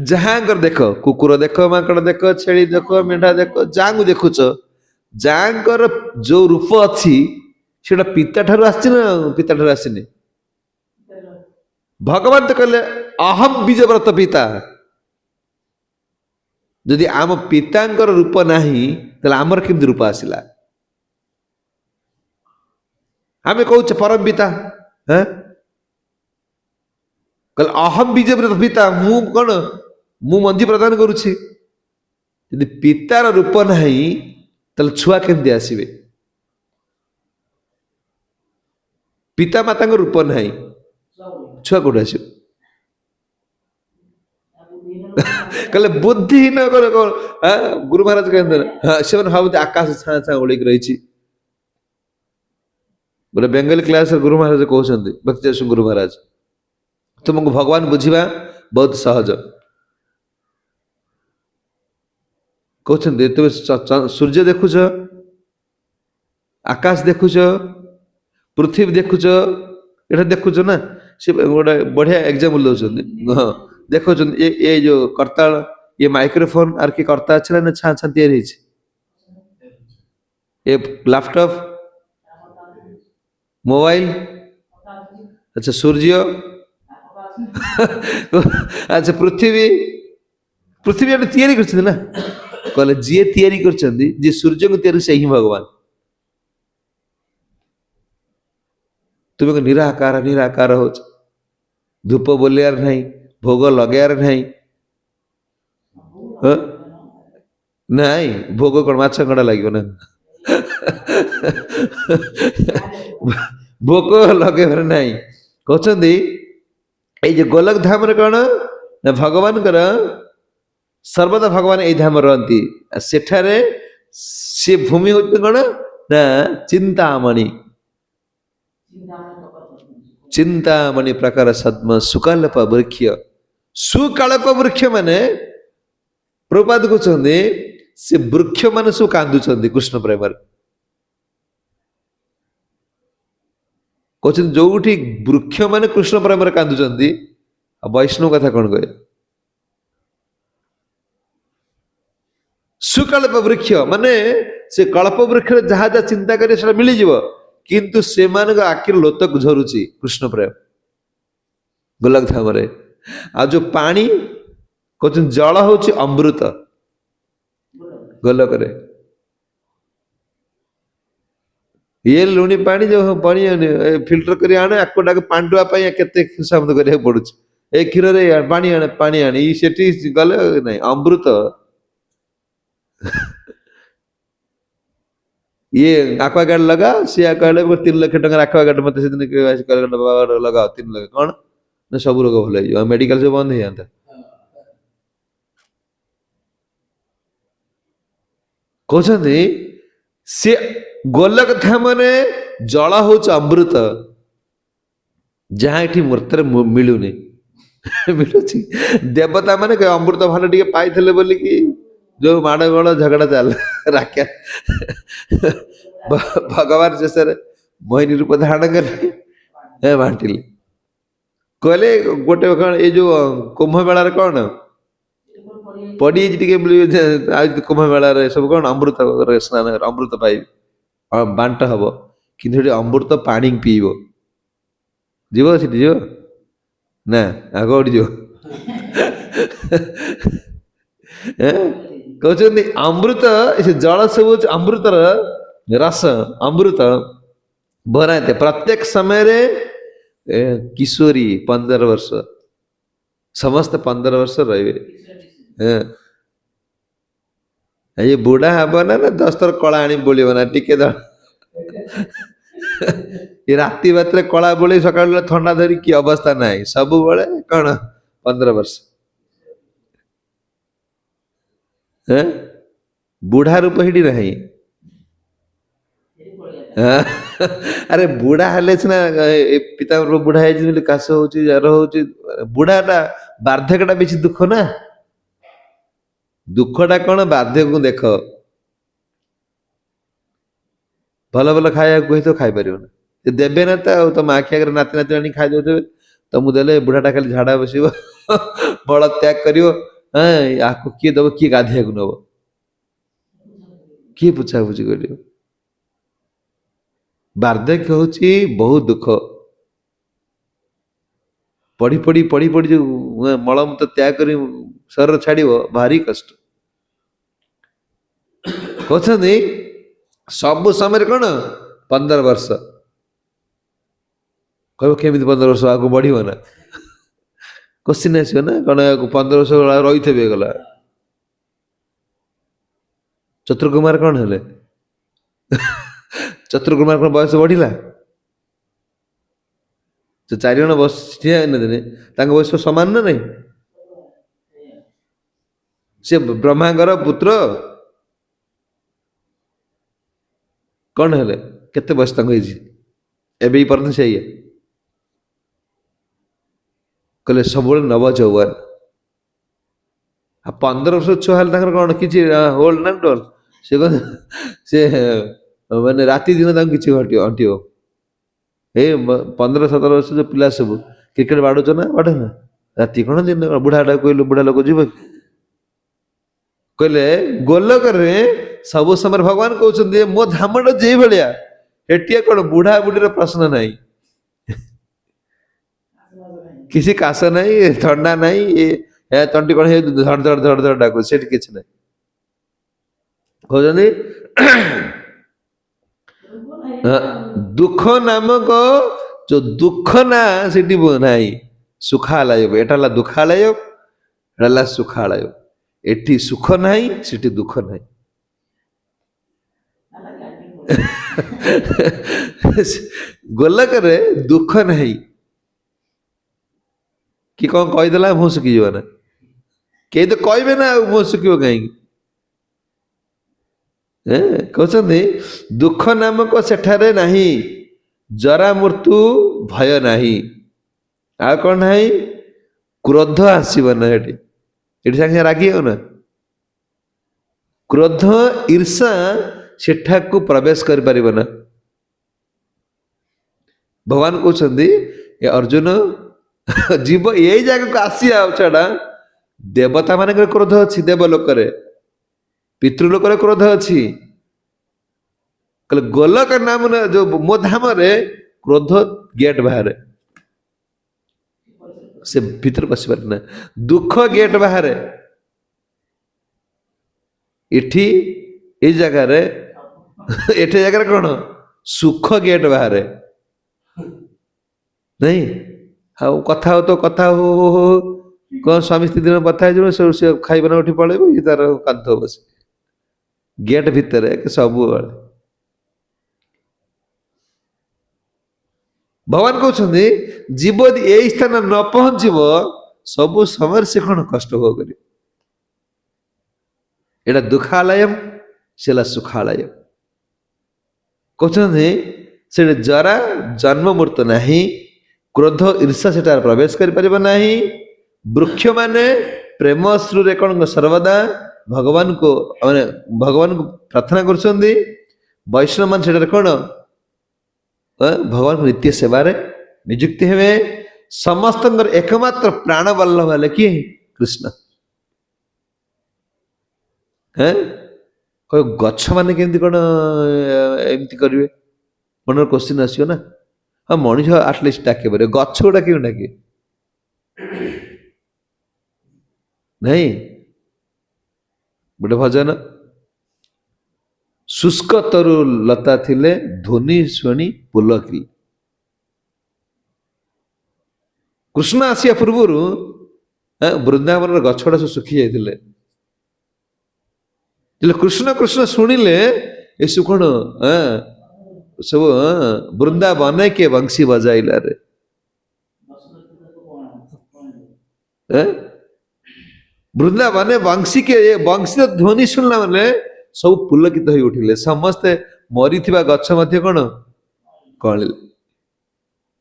S1: जहां देख कुकुर देख माकड़ देख छेली देख मेढा देख जहाँ देखुच जहाँ जो रूप अच्छी से पिता ठार पिता ठार आसनी भगवान तो कहले अहम बीजव्रत पिता यदि आम पितांकर रूप नाही ताले आमर केमती रूप आसिला आमे कहूचे परम पिता हाँ कहले अहम बीजव्रत पिता मु कौन मु मंजी प्रदान करुछि यदि पितार रूप नाही ताले छुआ केमती आसीबे पिता माता रूप नाही छुआ कोड आसीबे कहले बुद्धिहीन गुरु महाराज कहते हाँ से भावते आकाश छाँ छाँ उड़ीक रही गोटे बेंगली क्लास गुरु महाराज कहते भक्ति गुरु महाराज तुमको भगवान बुझा बहुत सहज कहते तुम सूर्य देखुच आकाश देखुच पृथ्वी देखुच ये देखुच ना से गोटे बढ़िया एग्जाम्पल दौरान हाँ देखो ये जो कर्ता ये माइक्रोफोन आर की कर्ता अच्छे ना छाँ छाँ तैयारी ये लैपटॉप मोबाइल अच्छा सूर्य अच्छा पृथ्वी पृथ्वी तैयारी कर ना कहले जी तैयारी कर जी सूर्य को तैयारी से ही भगवान तुम्हें निराकार निराकार हो धूप बोलियार नहीं भोग लगार नहीं नहीं भोग कौन माछ कंडा लगे ना भोग लगे नहीं कहते ये गोलक धाम कौन ना भगवान सर्वदा भगवान यही धाम रहती सेठारे से भूमि हूँ कौन ना चिंतामणि चिंतामणि प्रकार सद्म सुकल्प वृक्ष सुकल्प वृक्ष माने प्रभुपाद कहते से वृक्ष माने सब कांदुचंदी कृष्ण प्रेम कहते जो वृक्ष माने कृष्ण प्रेम कांदुचंदी वैष्णव कथा कौन कहे सुकल्प वृक्ष माने से कल्प वृक्ष जहाँ जहाँ चिंता करे मिल जाव किंतु से आखिर लोतक झरुची कृष्ण प्रेम गोलक धाम आ जो पानी कहते जल हूँ अमृत गोलक ये लुणी पानी जो पानी फिल्टर कर आने आपको पांडुआ केते हिसाब करा पड़ू ए क्षीर पानी आने से गले नहीं अमृत ये आक्वागार्ड लगा सी आक्वागार्ड 3 लाख टका आक्वागार्ड मत से दिन लगाओ 3 लाख कौन ନା ସବୁ ରୋଗ ଭଲ ହେଇଯିବ, ମେଡିକାଲ ସବୁ ବନ୍ଦ ହେଇଯାନ୍ତା। କହୁଛନ୍ତି ସେ ଗୋଲକ ଧାମରେ ଜଳ ହଉଛି ଅମୃତ, ଯାହା ଏଠି ମୂର୍ତ୍ତରେ ମିଳୁନି। ମିଳୁଛି। ଦେବତା ମାନେ ଅମୃତ ଭଲ ଟିକେ ପାଇଥିଲେ ବୋଲିକି ଯୋଉ ମାଡ଼ ଗୋଳ ଝଗଡା ଚାଲ ରାକ୍ଷା ଭଗବାନ ଶେଷରେ ମୋହିନୀ ରୂପ ଧାରଣ କଲେ ବାଣ୍ଟିଲେ। କହିଲେ ଗୋଟେ କଣ ଏଇ ଯୋଉ କୁମ୍ଭ ମେଳାରେ କଣ ପଡିଯାଇଛି ଟିକେ କୁମ୍ଭ ମେଳାରେ ସବୁ କଣ ଅମୃତ ସ୍ନାନ ଅମୃତ ପାଇବେ, ବାଣ୍ଟ ହବ, କିନ୍ତୁ ସେଠି ଅମୃତ ପାଣି ପିଇବ। ଯିବ ସେଠି ଯିବ ନା ଆଉ କୋଉଠି ଯିବ? କହୁଛନ୍ତି ଅମୃତ, ସେ ଜଳ ସବୁ ଅମୃତର ରସ, ଅମୃତ ଭରାତେ ପ୍ରତ୍ୟେକ ସମୟରେ। କିଶୋରୀ 15 ବର୍ଷ, ସମସ୍ତେ 15 ବର୍ଷ ରହିବେ। ଏଇ ବୁଢା ହବ ନା 10 ଥର କଳା ଆଣି ବୋଳିବ ନା ଟିକେ ଏ ରାତି ବାତିରେ କଳା ବୋଳି ସକାଳୁ ଥଣ୍ଡା ଧରି କି ଅବସ୍ଥା ନାହିଁ, ସବୁବେଳେ କଣ 15 ବର୍ଷ। ବୁଢା ରୂପ ସେଠି ନାହିଁ। ଆରେ ବୁଢା ହେଲେ ସିନା ପିତା ବୁଢା ହେଇଛି ବୋଲି କାଶ ହଉଛି, ଜର ହଉଛି, ବୁଢାଟା ବାର୍ଦ୍ଧକ୍ୟଟା ବେଶୀ ଦୁଃଖ ନା। ଦୁଃଖଟା କଣ? ବାର୍ଦ୍ଧକ୍ୟକୁ ଦେଖ, ଭଲ ଭଲ ଖାଇବାକୁ ହେଇଥିବ ଖାଇପାରିବନି, ଦେବେ ନା ତ ଆଉ ତମ ଆଖି ଆଗରେ ନାତି ନାତି ଆଣି ଖାଇଦଉଥିବେ, ତମକୁ ଦେଲେ ବୁଢାଟା ଖାଲି ଝାଡା ବସିବ, ବଳ ତ୍ୟାଗ କରିବ। ଆକୁ କିଏ ଦବ, କିଏ ଗାଧେଇବାକୁ ନବ, କିଏ ପୋଛାପୋଛି କରିବ? ବାର୍ଦ୍ଧକ୍ୟ ହଉଛି ବହୁତ ଦୁଃଖ। ପଢି ପଢି ଯୋଉ ମଳମୂତ୍ର ତ୍ୟାଗ କରି ଶରୀର ଛାଡିବ, ଭାରି କଷ୍ଟ। କହୁଛନ୍ତି ସବୁ ସମୟରେ କଣ 15 ବର୍ଷ। କହିବ କେମିତି 15 ବର୍ଷ ଆଗକୁ ବଢିବ ନା? କୋଶ୍ଚିନ୍ ଆସିବ ନା, କଣ 15 ବର୍ଷ ରହିଥିବେ ଗଲା। ଚତୁର୍କୁମାର କଣ ହେଲେ? ଚତୁର୍କୁମାର କଣ ବୟସ ବଢିଲା? ସେ 4 ଜଣ ଠିଆ ହେଇନଥିଲେ, ତାଙ୍କ ବୟସ ସମାନ ନା ନାଇଁ? ସେ ବ୍ରହ୍ମାଙ୍କର ପୁତ୍ର କଣ ହେଲେ? କେତେ ବୟସ ତାଙ୍କୁ ହେଇଛି? ଏବେ ପର୍ଯ୍ୟନ୍ତ ସେଇଆ କହିଲେ, ସବୁବେଳେ ନବ ଯୌବନ। ଆଉ 15 ବର୍ଷ ଛୁଆ ହେଲେ ତାଙ୍କର କଣ କିଛି ହୋଲ୍ଡ ନା ଟୋଲ? ସେ ସେ ମାନେ ରାତି ଦିନ ତାଙ୍କୁ କିଛି ଅଣ୍ଟିବ। ଏଇ 15-17 ବର୍ଷ ଯୋଉ ପିଲା ସବୁ କ୍ରିକେଟ ବାଡୁଛ ନା ବାଡୁନ? ରାତି କଣ ଦିନ? ବୁଢାଟା କହିଲୁ, ବୁଢା ଲୋକ ଯିବ କି? କହିଲେ ଗୋଲକରେ ସବୁ ସମୟରେ ଭଗବାନ କହୁଛନ୍ତି ମୋ ଧାମଟା ଯେଇ ଭଳିଆ, ଏଠି କଣ ବୁଢା ବୁଢୀର ପ୍ରଶ୍ନ ନାହିଁ, କିଛି କାଶ ନାହିଁ, ଥଣ୍ଡା ନାହିଁ, ତଣ୍ଟି କଣ ହେଇ ଧଡ ଧଡ ଧଡ ଧଡ ଡାକୁଛି, ସେଠି କିଛି ନାହିଁ। କହୁଛନ୍ତି ଦୁଃଖ ନାମକ ଯୋଉ ଦୁଃଖ ନା ସେଠି ନାହିଁ, ସୁଖାଳୟ। ଏଟା ହେଲା ଦୁଃଖାଳୟ, ଏଟା ହେଲା ସୁଖାଳୟ। ଏଠି ସୁଖ ନାହିଁ, ସେଠି ଦୁଃଖ ନାହିଁ। ଗୋଲକରେ ଦୁଃଖ ନାହିଁ। କି କଣ କହିଦେଲା ମୁହଁ ଶୁଖିଯିବ ନା? କେହି ତ କହିବେ ନା, ଆଉ ମୁହଁ ଶୁଖିବ କାହିଁକି? କହୁଛନ୍ତି ଦୁଃଖ ନାମକ ସେଠାରେ ନାହିଁ, ଜରା ମୃତ୍ୟୁ ଭୟ ନାହିଁ। ଆଉ କଣ ନାହିଁ? କ୍ରୋଧ ଆସିବ ନା ଏଠି, ଏଠି ସାଙ୍ଗେ ସାଙ୍ଗେ ରାଗି ହବ ନା? କ୍ରୋଧ ଈର୍ଷା ସେଠାକୁ ପ୍ରବେଶ କରିପାରିବ ନା। ଭଗବାନ କହୁଛନ୍ତି ଏ ଅର୍ଜୁନ, ଯିବ ଏଇ ଜାଗାକୁ ଆସିବା ଛଡା ଦେବତା ମାନଙ୍କର କ୍ରୋଧ ଅଛି, ଦେବ ଲୋକରେ, ପିତୃଲୋକରେ କ୍ରୋଧ ଅଛି। କହିଲେ ଗୋଲକ ନାମ ଯୋଉ ମୋ ଧାମରେ କ୍ରୋଧ ଗେଟ୍ ବାହାରେ, ସେ ଭିତରେ ପଶିପାରେ ନା। ଦୁଃଖ ଗେଟ୍ ବାହାରେ, ଏଠି ଏଇ ଜାଗାରେ ଏଠି ଜାଗାରେ କଣ ସୁଖ ଗେଟ୍ ବାହାରେ ନାଇଁ। ଆଉ କଥା ହଉ ତ କଥା ହଉ କଣ ସ୍ୱାମୀ ସ୍ତ୍ରୀ ଦିନ କଥା ହେଇଯିବ, ସେ ଖାଇବ ନା ଉଠି ପଳେଇବ, ଇଏ ତାର କାନ୍ଦୁଥିବ ବସି ଗେଟ୍ ଭିତରେ ସବୁବେଳେ। ଭଗବାନ କହୁଛନ୍ତି ଜୀବ ଯଦି ଏଇ ସ୍ଥାନ ନ ପହଞ୍ଚିବ ସବୁ ସମୟରେ ସେ କଣ କଷ୍ଟ ଭୋଗ କରିବ। ଏଇଟା ଦୁଃଖାଳୟମ, ସେ ହେଲା ସୁଖାଳୟ। କହୁଛନ୍ତି ସେଠି ଜରା ଜନ୍ମ ମୃତ୍ୟୁ ନାହିଁ, କ୍ରୋଧ ଈର୍ଷା ସେଠାରେ ପ୍ରବେଶ କରିପାରିବ ନାହିଁ। ବୃକ୍ଷ ମାନେ ପ୍ରେମ ଅଶ୍ରୁରେ କଣ ସର୍ବଦା ଭଗବାନଙ୍କୁ ମାନେ ଭଗବାନଙ୍କୁ ପ୍ରାର୍ଥନା କରୁଛନ୍ତି। ବୈଷ୍ଣବ ମାନେ ସେଠାରେ କଣ ଭଗବାନଙ୍କ ନିତ୍ୟ ସେବାରେ ନିଯୁକ୍ତି ହେବେ। ସମସ୍ତଙ୍କର ଏକମାତ୍ର ପ୍ରାଣ ବଲ୍ଲଭ ହେଲେ କିଏ? କୃଷ୍ଣ। ଗଛ ମାନେ କେମିତି କଣ ଏମିତି କରିବେ? ମନରେ କୋଶ୍ଚିନ୍ ଆସିବ ନା। ହଁ ମଣିଷ ଆଟଲିଷ୍ଟ ଡାକି ପାରିବ, ଗଛ ଗୁଡା କେମିତି ଡାକିବେ? ନାଇଁ, ଗୋଟେ ଭଜନ, ଶୁଷ୍କ ତରୁ ଲତା ଥିଲେ ଧ୍ୱନି ଶୁଣି ପୁଲକିଲେ। କୃଷ୍ଣ ଆସିବା ପୂର୍ବରୁ ବୃନ୍ଦାବନର ଗଛ ଗୁଡା ସବୁ ଶୁଖି ଯାଇଥିଲେ। କୃଷ୍ଣ କୃଷ୍ଣ ଶୁଣିଲେ ଏସବୁ କଣ ସବୁ ବୃନ୍ଦାବନ କିଏ ବଂଶୀ ବଜାଇଲାରେ। ବୃନ୍ଦାବନେ ବଂଶୀ କିଏ, ବଂଶୀର ଧ୍ୱନି ଶୁଣିଲା ମାନେ ସବୁ ପୁଲକିତ ହୋଇ ଉଠିଲେ। ସମସ୍ତେ ମରିଥିବା ଗଛ ମଧ୍ୟ କଣ କଅଁଳିଲେ।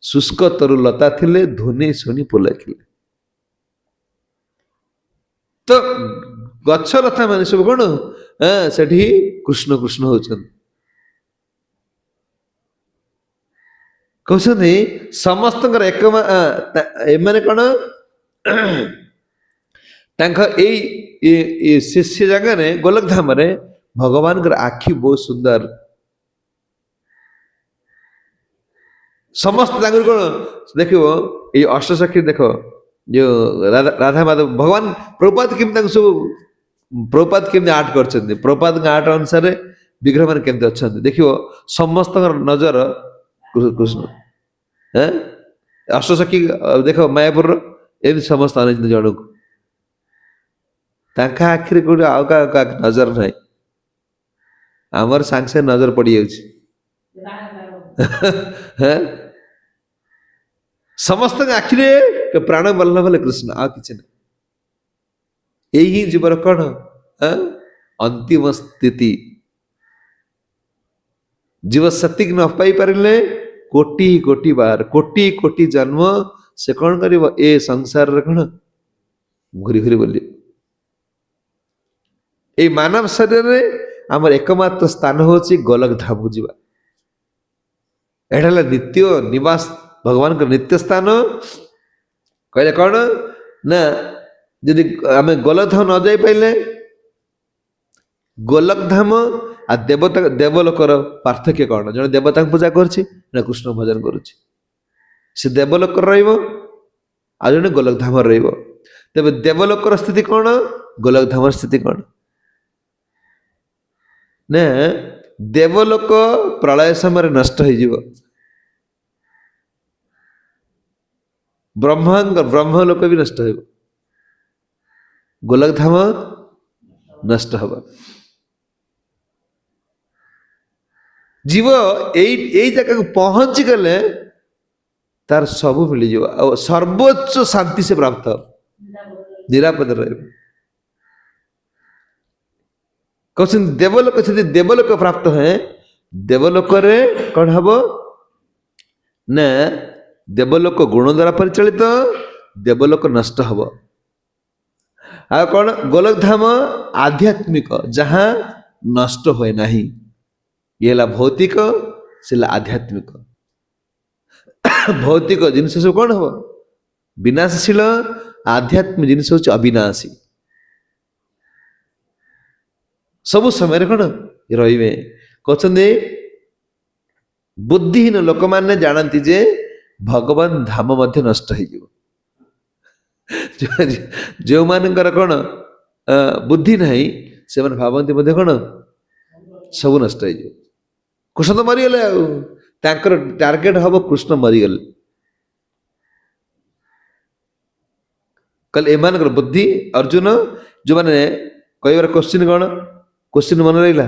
S1: ଶୁଷ୍କ ତରୁ ଲତା ଥିଲେ ଧ୍ୱନି ଶୁଣି ପୁଲକିଲେ। ତ ଗଛ ଲତା ମାନେ ସବୁ କଣ ସେଠି କୃଷ୍ଣ କୃଷ୍ଣ ହଉଛନ୍ତି। କହୁଛନ୍ତି ସମସ୍ତଙ୍କର ଏମାନେ କଣ ତାଙ୍କ ଏଇ ସେ ଜାଗାରେ ଗୋଲକ ଧାମରେ ଭଗବାନଙ୍କର ଆଖି ବହୁତ ସୁନ୍ଦର। ସମସ୍ତେ ତାଙ୍କର କଣ ଦେଖିବ, ଏଇ ଅଷ୍ଟସଖୀ ଦେଖ, ଯୋଉ ରାଧା ମାଧବ ଭଗବାନ ପ୍ରଭୁପାଦ କେମିତି ତାଙ୍କୁ ସବୁ ପ୍ରଭୁପାଦ କେମିତି ଆର୍ଟ କରିଛନ୍ତି, ପ୍ରଭୁପାଦଙ୍କ ଆର୍ଟ ଅନୁସାରେ ବିଗ୍ରହ ମାନେ କେମିତି ଅଛନ୍ତି ଦେଖିବ। ସମସ୍ତଙ୍କର ନଜର କୃଷ୍ଣ। ଅଷ୍ଟସଖୀ ଦେଖ ମାୟାପୁରର, ଏମିତି ସମସ୍ତେ ଅନେଇଛନ୍ତି ଜଣକୁ। ତାଙ୍କ ଆଖିରେ କୋଉଠି ଆଉ କାହା ନଜର ନାହିଁ। ଆମର ସାଙ୍ଗେ ସାଙ୍ଗେ ନଜର ପଡିଯାଉଛି। ସମସ୍ତଙ୍କ ଆଖିରେ ପ୍ରାଣ ବଲ୍ଲଭ ହେଲେ କୃଷ୍ଣ, ଆଉ କିଛି ନାହିଁ। ଏଇ ହିଁ ଜୀବର କଣ ଅନ୍ତିମ ସ୍ଥିତି। ଜୀବ ସେତିକି ନ ପାଇ ପାରିଲେ କୋଟି କୋଟି ବାର, କୋଟି କୋଟି ଜନ୍ମ ସେ କଣ କରିବ? ଏ ସଂସାରରେ କଣ ଘୁରି ଘୁରି ବୁଲିବ। ଏଇ ମାନବ ଶରୀରରେ ଆମର ଏକମାତ୍ର ସ୍ଥାନ ହଉଛି ଗୋଲକ ଧାମକୁ ଯିବା। ଏଇଟା ହେଲା ନିତ୍ୟ ନିବାସ, ଭଗବାନଙ୍କର ନିତ୍ୟ ସ୍ଥାନ। କହିଲେ କଣ ନା, ଯଦି ଆମେ ଗୋଲକ ଧାମ ନ ଯାଇ ପାରିଲେ, ଗୋଲକ ଧାମ ଆଉ ଦେବତା ଦେବଲୋକର ପାର୍ଥକ୍ୟ କଣ? ଜଣେ ଦେବତାଙ୍କୁ ପୂଜା କରୁଛି, ଜଣେ କୃଷ୍ଣ ଭଜନ କରୁଛି। ସେ ଦେବଲୋକରେ ରହିବ, ଆଉ ଜଣେ ଗୋଲକ ଧାମରେ ରହିବ। ତେବେ ଦେବଲୋକର ସ୍ଥିତି କଣ, ଗୋଲକ ଧାମର ସ୍ଥିତି କଣ? ନା ଦେବଲୋକ ପ୍ରଳୟ ସମୟରେ ନଷ୍ଟ ହେଇଯିବ। ବ୍ରହ୍ମଲୋକ ବି ନଷ୍ଟ ହେବ, ଗୋଲକ ଧାମ ନଷ୍ଟ ହବ। ଜୀବ ଏଇ ଜାଗାକୁ ପହଞ୍ଚି ଗଲେ ତାର ସବୁ ମିଳିଯିବ, ଆଉ ସର୍ବୋଚ୍ଚ ଶାନ୍ତି ସେ ପ୍ରାପ୍ତ ହେବ, ନିରାପଦ ରହିବ। କହୁଛନ୍ତି ଦେବଲୋକ, ଯଦି ଦେବଲୋକ ପ୍ରାପ୍ତ ହୁଏ, ଦେବଲୋକରେ କଣ ହବ ନା, ଦେବଲୋକ ଗୁଣ ଦ୍ୱାରା ପରିଚାଳିତ, ଦେବଲୋକ ନଷ୍ଟ ହବ। ଆଉ କଣ? ଗୋଲକ ଧାମ ଆଧ୍ୟାତ୍ମିକ, ଯାହା ନଷ୍ଟ ହୁଏ ନାହିଁ। ଇଏ ହେଲା ଭୌତିକ, ସେ ହେଲା ଆଧ୍ୟାତ୍ମିକ। ଭୌତିକ ଜିନିଷ ସବୁ କଣ ହବ? ବିନାଶଶୀଳ। ଆଧ୍ୟାତ୍ମିକ ଜିନିଷ ହଉଛି ଅବିନାଶୀ, ସବୁ ସମୟରେ କଣ ରହିବେ। କହୁଛନ୍ତି ବୁଦ୍ଧିହୀନ ଲୋକମାନେ ଜାଣନ୍ତି ଯେ ଭଗବାନ ଧାମ ମଧ୍ୟ ନଷ୍ଟ ହେଇଯିବ। ଯେଉଁମାନଙ୍କର କଣ ବୁଦ୍ଧି ନାହିଁ, ସେମାନେ ଭାବନ୍ତି ମଧ୍ୟ କଣ ସବୁ ନଷ୍ଟ ହେଇଯିବ। କୃଷ୍ଣ ତ ମରିଗଲେ, ଆଉ ତାଙ୍କର ଟାର୍ଗେଟ ହବ କୃଷ୍ଣ ମରିଗଲେ। କହିଲେ ଏମାନଙ୍କର ବୁଦ୍ଧି, ଅର୍ଜୁନ ଯୋଉମାନେ କହିବାର କୋଶ୍ଚିନ୍ କଣ? କୋଶ୍ଚିନ୍ ମନେ ରହିଲା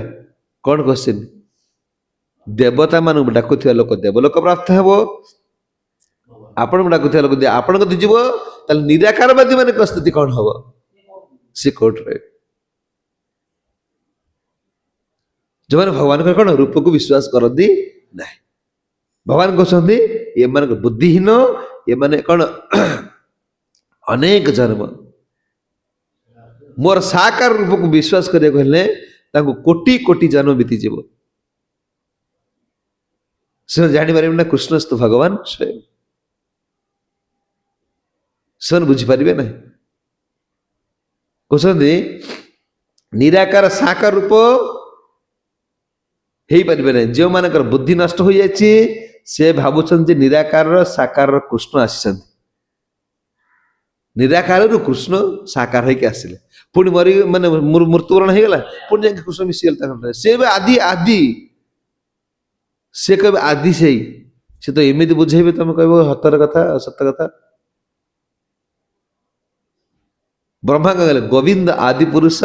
S1: କଣ କୋଶ୍ଚିନ୍? ଦେବତା ମାନଙ୍କୁ ଡାକୁଥିବା ଲୋକ ଦେବଲୋକ ପ୍ରାପ୍ତ ହେବ, ଆପଣଙ୍କୁ ଡାକୁଥିବା ଲୋକ ଯଦି ଆପଣ କତି ଯିବ ତାହେଲେ ନିରାକାରବାଦୀ ମାନଙ୍କ ସ୍ଥିତି କଣ ହବ? ସେ କୋର୍ଟରେ ଯେଉଁମାନେ ଭଗବାନଙ୍କର କଣ ରୂପକୁ ବିଶ୍ୱାସ କରନ୍ତି ନାହିଁ। ଭଗବାନ କହୁଛନ୍ତି ଏମାନଙ୍କ ବୁଦ୍ଧିହୀନ, ଏମାନେ କଣ ଅନେକ ଜନ୍ମ ମୋର ସାକାର ରୂପକୁ ବିଶ୍ୱାସ କରିବାକୁ ହେଲେ ତାଙ୍କୁ କୋଟି କୋଟି ଜନ୍ମ ବିତିଯିବ। ସେମାନେ ଜାଣିପାରିବେ ନା କୃଷ୍ଣସ୍ତ ଭଗବାନ ସ୍ୱୟଂ, ସେମାନେ ବୁଝିପାରିବେ ନାହିଁ। କହୁଛନ୍ତି ନିରାକାର ସାକାର ରୂପ ହେଇପାରିବେ ନାହିଁ। ଯେଉଁମାନଙ୍କର ବୁଦ୍ଧି ନଷ୍ଟ ହୋଇଯାଇଛି ସେ ଭାବୁଛନ୍ତି ଯେ ନିରାକାରର ସାକାରର କୃଷ୍ଣ ଆସିଛନ୍ତି। ନିରାକାରରୁ କୃଷ୍ଣ ସାକାର ହେଇକି ଆସିଲେ, ପୁଣି ମରି ମାନେ ମୃତ୍ୟୁବରଣ ହେଇଗଲା, ପୁଣି ଯାଇକି କୃଷ୍ଣ ମିଶିଗଲେ ତାଙ୍କ। ସେ ଏବେ ଆଦି ଆଦି, ସେ କହିବେ ଆଦି ସେଇ। ସେ ତ ଏମିତି ବୁଝେଇବେ ତମେ କହିବ ହତର କଥା ସତ କଥା। ବ୍ରହ୍ମା କହିଲେ ଗୋବିନ୍ଦ ଆଦି ପୁରୁଷ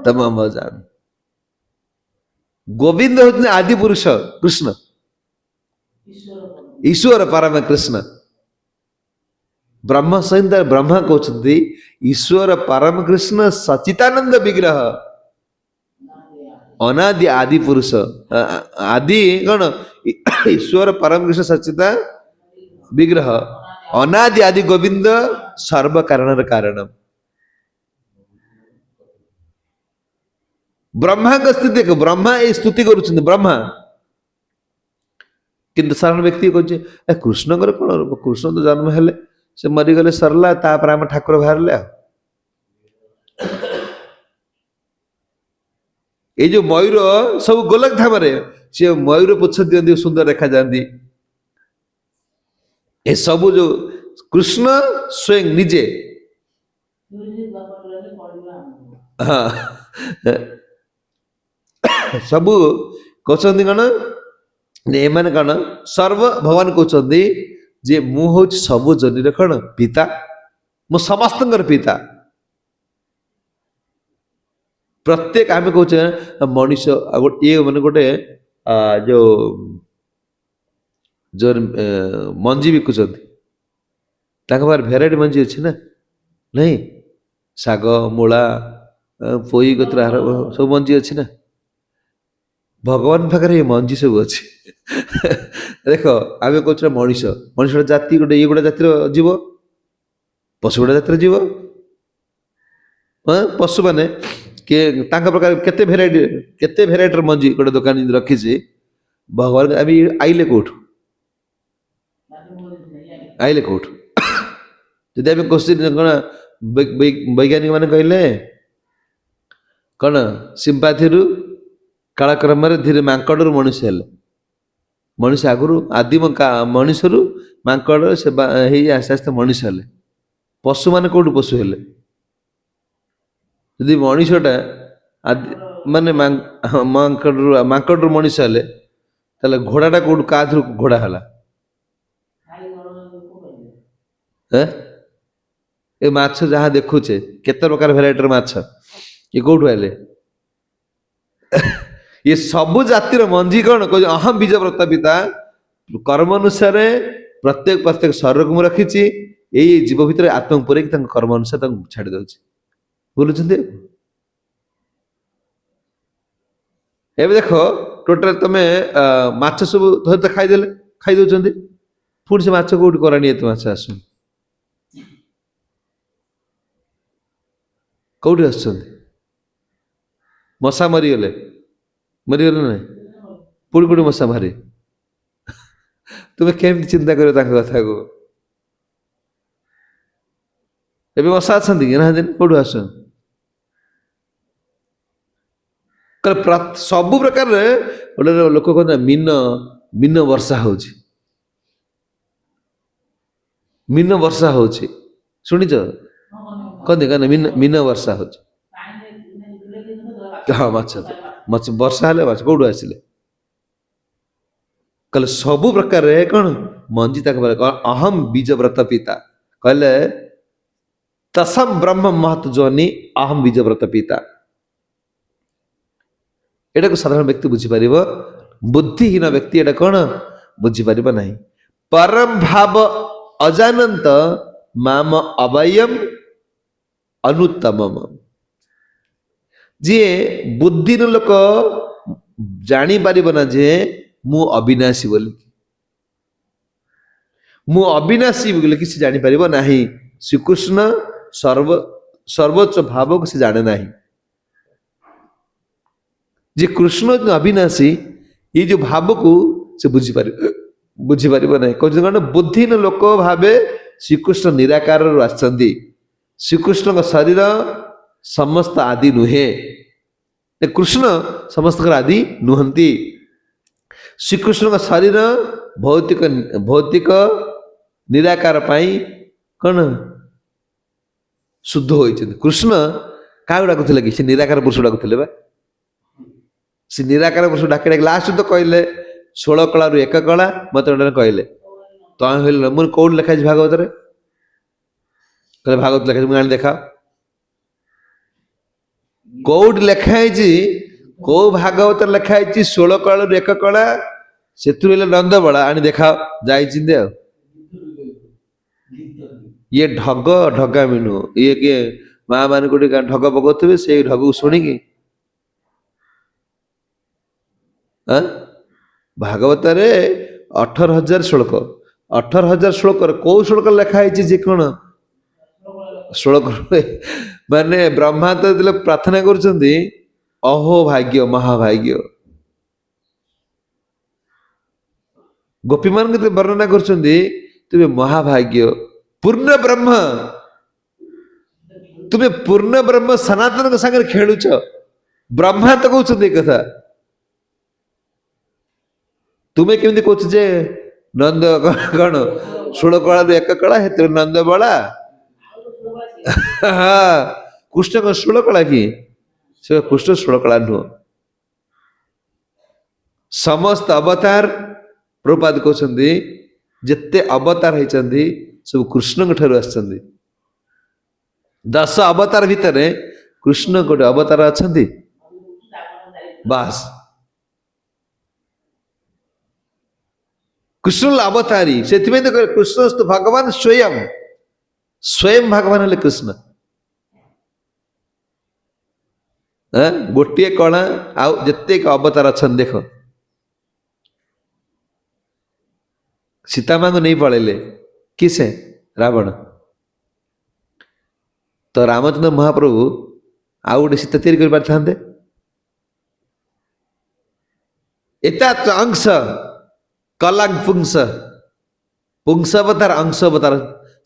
S1: ତମମ ଜାନ। ଗୋବିନ୍ଦ ହଉଛନ୍ତି ଆଦି ପୁରୁଷ କୃଷ୍ଣ, ଈଶ୍ୱର ପରମ କୃଷ୍ଣ। ବ୍ରହ୍ମ ସହିତ ବ୍ରହ୍ମା କହୁଛନ୍ତି ଈଶ୍ୱର ପରମ କୃଷ୍ଣ ସଚିତାନନ୍ଦ ବିଗ୍ରହ ଅନାଦି ଆଦି ପୁରୁଷ। ଆଦି କଣ? ଈଶ୍ୱର ପରମ କୃଷ୍ଣ ସଚିତା ବିଗ୍ରହ ଅନାଦି ଆଦି ଗୋବିନ୍ଦ ସର୍ବ କାରଣର କାରଣ। ବ୍ରହ୍ମାଙ୍କ ସ୍ଥିତି ଦେଖ, ବ୍ରହ୍ମା ଏଇ ସ୍ତୁତି କରୁଛନ୍ତି ବ୍ରହ୍ମା, କିନ୍ତୁ ସାଧାରଣ ବ୍ୟକ୍ତି କହୁଛି କୃଷ୍ଣଙ୍କର କଣ? କୃଷ୍ଣ ତ ଜନ୍ମ ହେଲେ, ସେ ମରିଗଲେ, ସରିଲା, ତାପରେ ଆମ ଠାକୁର ବାହାରିଲେ। ଆଉ ଏଇ ଯୋଉ ମୟୂର ସବୁ ଗୋଲକ ଧାମରେ, ସେ ମୟୂର ପୁଚ୍ଛ ଦିଅନ୍ତି, ସୁନ୍ଦର ଦେଖାଯାଆନ୍ତି। ଏସବୁ ଯୋଉ କୃଷ୍ଣ ସ୍ୱୟଂ ନିଜେ, ହଁ ସବୁ କହୁଛନ୍ତି କଣ? ଏମାନେ କଣ ସର୍ବ ଭଗବାନ କହୁଛନ୍ତି ଯେ ମୁଁ ହଉଛି ସବୁ ଜନିର କଣ ପିତା, ମୁଁ ସମସ୍ତଙ୍କର ପିତା। ପ୍ରତ୍ୟେକ ଆମେ କହୁଛେ ମଣିଷ ଇଏ ମାନେ ଗୋଟେ ଯୋଉ ଯୋଉ ମଞ୍ଜି ବିକୁଛନ୍ତି, ତାଙ୍କ ପାଖରେ ଭେରାଇଟି ମଞ୍ଜି ଅଛି ନା ନାହିଁ? ଶାଗ, ମୂଳା, ପୋଇ କତୁର ସବୁ ମଞ୍ଜି ଅଛି ନା? ଭଗବାନ ପାଖରେ ଏ ମଞ୍ଜି ସବୁ ଅଛି। ଦେଖ ଆମେ କହୁଛୁ ମଣିଷ, ମଣିଷର ଜାତି ଗୋଟେ, ଇଏ ଗୋଟେ ଜାତିର ଜୀବ, ପଶୁ ଗୋଟେ ଜାତିର ଜୀବ। ପଶୁ ମାନେ କିଏ ତାଙ୍କ ପ୍ରକାର କେତେ ଭେରାଇଟିର ମଞ୍ଜି ଗୋଟେ ଦୋକାନ ରଖିଛି। ଭଗବାନ ଆମେ ଆଇଲେ କୋଉଠୁ? ଆଇଲେ କୋଉଠୁ? ଯଦି ଆମେ କୋଶ୍ଚିନ୍ କଣ ବୈଜ୍ଞାନିକ ମାନେ କହିଲେ କଣ ସିମ୍ପାଥିରୁ କାଳକ୍ରମରେ ଧୀରେ ମାଙ୍କଡରୁ ମଣିଷ ହେଲେ। ମଣିଷ ଆଗରୁ ଆଦିମ ମଣିଷରୁ ମାଙ୍କଡ ସେ ହେଇ ଆସ୍ତେ ଆସ୍ତେ ମଣିଷ ହେଲେ। ପଶୁ ମାନେ କୋଉଠୁ ପଶୁ ହେଲେ? ଯଦି ମଣିଷଟା ମାନେ ମାଙ୍କଡରୁ ମଣିଷ ହେଲେ, ତାହେଲେ ଘୋଡାଟା କୋଉଠୁ କାହାଥିରୁ ଘୋଡା ହେଲା? ଏ ମାଛ ଯାହା ଦେଖୁଛେ କେତେ ପ୍ରକାର ଭେରାଇଟିର ମାଛ, ଇଏ କୋଉଠୁ ଆଇଲେ? ଇଏ ସବୁ ଜାତିର ମଞ୍ଜି କଣ କହୁଛି? ଅହಂ ବୀଜ ବ୍ରତ ପିତା। କର୍ମ ଅନୁସାରେ ପ୍ରତ୍ୟେକ ଶରୀରକୁ ମୁଁ ରଖିଛି, ଏଇ ଜୀବ ଭିତରେ ଆତ୍ମକୁ ପୁରେଇକି ତାଙ୍କ କର୍ମ ଅନୁସାରେ ତାଙ୍କୁ ଛାଡି ଦଉଛି। ବୁଝୁଛନ୍ତି? ଏବେ ଦେଖ ଟୋଟାଲ ତମେ ମାଛ ସବୁ ଧରି ଖାଇଦେଲେ, ଖାଇ ଦଉଛନ୍ତି, ପୁଣି ସେ ମାଛ କୋଉଠି କରାଣି ଏତେ ମାଛ ଆସୁଛନ୍ତି? କୋଉଠି ଆସୁଛନ୍ତି? ମଶା ମରିଗଲେ ନାହିଁ, ପୁଣି କୋଉଠି ମଶା ମାରେ? ତୁମେ କେମିତି ଚିନ୍ତା କରିବ ତାଙ୍କ କଥାକୁ? ଏବେ ମଶା ଅଛନ୍ତି କି ନାହାନ୍ତି? କୋଉଠୁ ଆସୁଛନ୍ତି? ସବୁ ପ୍ରକାରରେ ଗୋଟେ ଲୋକ କହନ୍ତି ମିନ ବର୍ଷା ହଉଛି, ମିନ ବର୍ଷା ହଉଛି, ଶୁଣିଛ? କହନ୍ତି ମିନ ବର୍ଷା ହଉଛି। ହଁ ମାଛ ବର୍ଷା ହେଲେ ମାଛ କୋଉଠୁ ଆସିଲେ? କହିଲେ ସବୁ ପ୍ରକାରରେ କଣ ମଞ୍ଜି ତାଙ୍କ ଅହମ ବୀଜ ବ୍ରତ ପିତା। କହିଲେ ତସମ ବ୍ରହ୍ମ ମହତ ଯୋନି ଅହମ ବୀଜ ବ୍ରତ ପିତା। ଏଟାକୁ ସାଧାରଣ ବ୍ୟକ୍ତି ବୁଝିପାରିବ, ବୁଦ୍ଧିହୀନ ବ୍ୟକ୍ତି ଏଟା କଣ ବୁଝିପାରିବ ନାହିଁ। ପରମ ଭାବ ଅଜାନନ୍ତ ମାମ ଅବୟମ ଅନୁତ୍ତମମ। ଯିଏ ବୁଦ୍ଧିର ଲୋକ ଜାଣିପାରିବ ନା ଯେ ମୁଁ ଅବିନାଶୀ ବୋଲି, ମୁଁ ଅବିନାଶୀ ବୋଲି କିଛି ଜାଣିପାରିବ ନାହିଁ। ଶ୍ରୀକୃଷ୍ଣ ସର୍ବୋଚ୍ଚ ଭାବକୁ ସେ ଜାଣେ ନାହିଁ। ଯେ କୃଷ୍ଣ ଅବିନାଶୀ ଏଇ ଯୋଉ ଭାବକୁ ସେ ବୁଝିପାରିବ ନାହିଁ। କହୁଛନ୍ତି କଣ? ବୁଦ୍ଧିହୀନ ଲୋକ ଭାବେ ଶ୍ରୀକୃଷ୍ଣ ନିରାକାରରୁ ଆସିଛନ୍ତି। ଶ୍ରୀକୃଷ୍ଣଙ୍କ ଶରୀର ସମସ୍ତ ଆଦି ନୁହେଁ। କୃଷ୍ଣ ସମସ୍ତଙ୍କର ଆଦି ନୁହନ୍ତି। ଶ୍ରୀକୃଷ୍ଣଙ୍କ ଶରୀର ଭୌତିକ ନିରାକାର ପାଇଁ କଣ ଶୁଦ୍ଧ ହୋଇଛନ୍ତି। କୃଷ୍ଣ କାହାକୁ ଡାକୁଥିଲେ କି? ସେ ନିରାକାର ପୁରୁଷ ଡାକୁଥିଲେ ବା। ସେ ନିରାକାର ପୁରୁଷ ଡାକି ଡାକି ଲାଷ୍ଟ ତ କହିଲେ 16 କଳାରୁ 1 କଳା ମତେ ଗୋଟେ କହିଲେ। ତମେ କହିଲ ମୁଁ କୋଉଠି ଲେଖା ହେଇଛି ଭାଗବତରେ? କହିଲେ ଭାଗବତ ଲେଖା ହେଇଛି। ମୁଁ ଆଣି ଦେଖା, କୋଉଠି ଲେଖା ହେଇଛି? କୋଉ ଭାଗବତରେ ଲେଖା ହେଇଛି 16 କଳାରୁ 1 କଳା? ସେଥିରୁ ହେଲେ ନନ୍ଦବଳା ଆଣି ଦେଖାଅ। ଯାଇଛନ୍ତି ଆଉ ଇଏ ଢଗାମି ନୁହଁ। ଇଏ କିଏ? ମା ମାନେ ଗୋଟେ ଢଗ ପକଉଥିବେ, ସେଇ ଢଗକୁ ଶୁଣିକି ଭାଗବତରେ 18,000 ଶ୍ଲୋକ। 18,000 ଶ୍ଲୋକର କୋଉ ଶ୍ଲୋକ ଲେଖା ହେଇଛି ଯେ କଣ 16 ମାନେ ବ୍ରହ୍ମା ତ ଯେତେବେଳେ ପ୍ରାର୍ଥନା କରୁଛନ୍ତି, ଅହୋ ଭାଗ୍ୟ ମହାଭାଗ୍ୟ। ଗୋପୀ ମାନଙ୍କୁ ଯେତେବେଳେ ବର୍ଣ୍ଣନା କରୁଛନ୍ତି, ତୁମେ ମହାଭାଗ୍ୟ, ପୂର୍ଣ୍ଣ ବ୍ରହ୍ମ, ତୁମେ ପୂର୍ଣ୍ଣ ବ୍ରହ୍ମ ସନାତନଙ୍କ ସାଙ୍ଗରେ ଖେଳୁଛ। ବ୍ରହ୍ମା ତ କହୁଛନ୍ତି ଏ କଥା। ତୁମେ କେମିତି କହୁଛ ଯେ ନନ୍ଦ କଣ 16 କଳାରୁ 1 କଳା, ହେତୁ ନନ୍ଦ ବଳା? କୃଷ୍ଣ କଣ 16 କଳା କି? ସେ କୃଷ୍ଣ 16 କଳା ନୁହଁ। ସମସ୍ତ ଅବତାର, ପ୍ରଭୁପାଦ କହୁଛନ୍ତି ଯେତେ ଅବତାର ହେଇଛନ୍ତି ସବୁ କୃଷ୍ଣଙ୍କ ଠାରୁ ଆସିଛନ୍ତି। 10 ଅବତାର ଭିତରେ କୃଷ୍ଣ ଗୋଟେ ଅବତାର ଅଛନ୍ତି ବାସ୍। କୃଷ୍ଣ ଅବତାରୀ, ସେଥିପାଇଁ ତ କୃଷ୍ଣ ଭଗବାନ ସ୍ୱୟଂ ଭଗବାନ ହେଲେ କୃଷ୍ଣ। ଗୋଟିଏ କଣା ଆଉ ଯେତେକ ଅବତାର ଅଛନ୍ତି ଦେଖ। ସୀତାମାଙ୍କୁ ନେଇ ପଳେଇଲେ କି ସେ ରାବଣ। ତ ରାମଚନ୍ଦ୍ର ମହାପ୍ରଭୁ ଆଉ ଗୋଟେ ସୀତା ତିଆରି କରିପାରିଥାନ୍ତେ। ଏତା ଅଂଶ କଲାଙ୍ଗ ପୁଂସ ଅବତାର, ଅଂଶ ଅବତାର,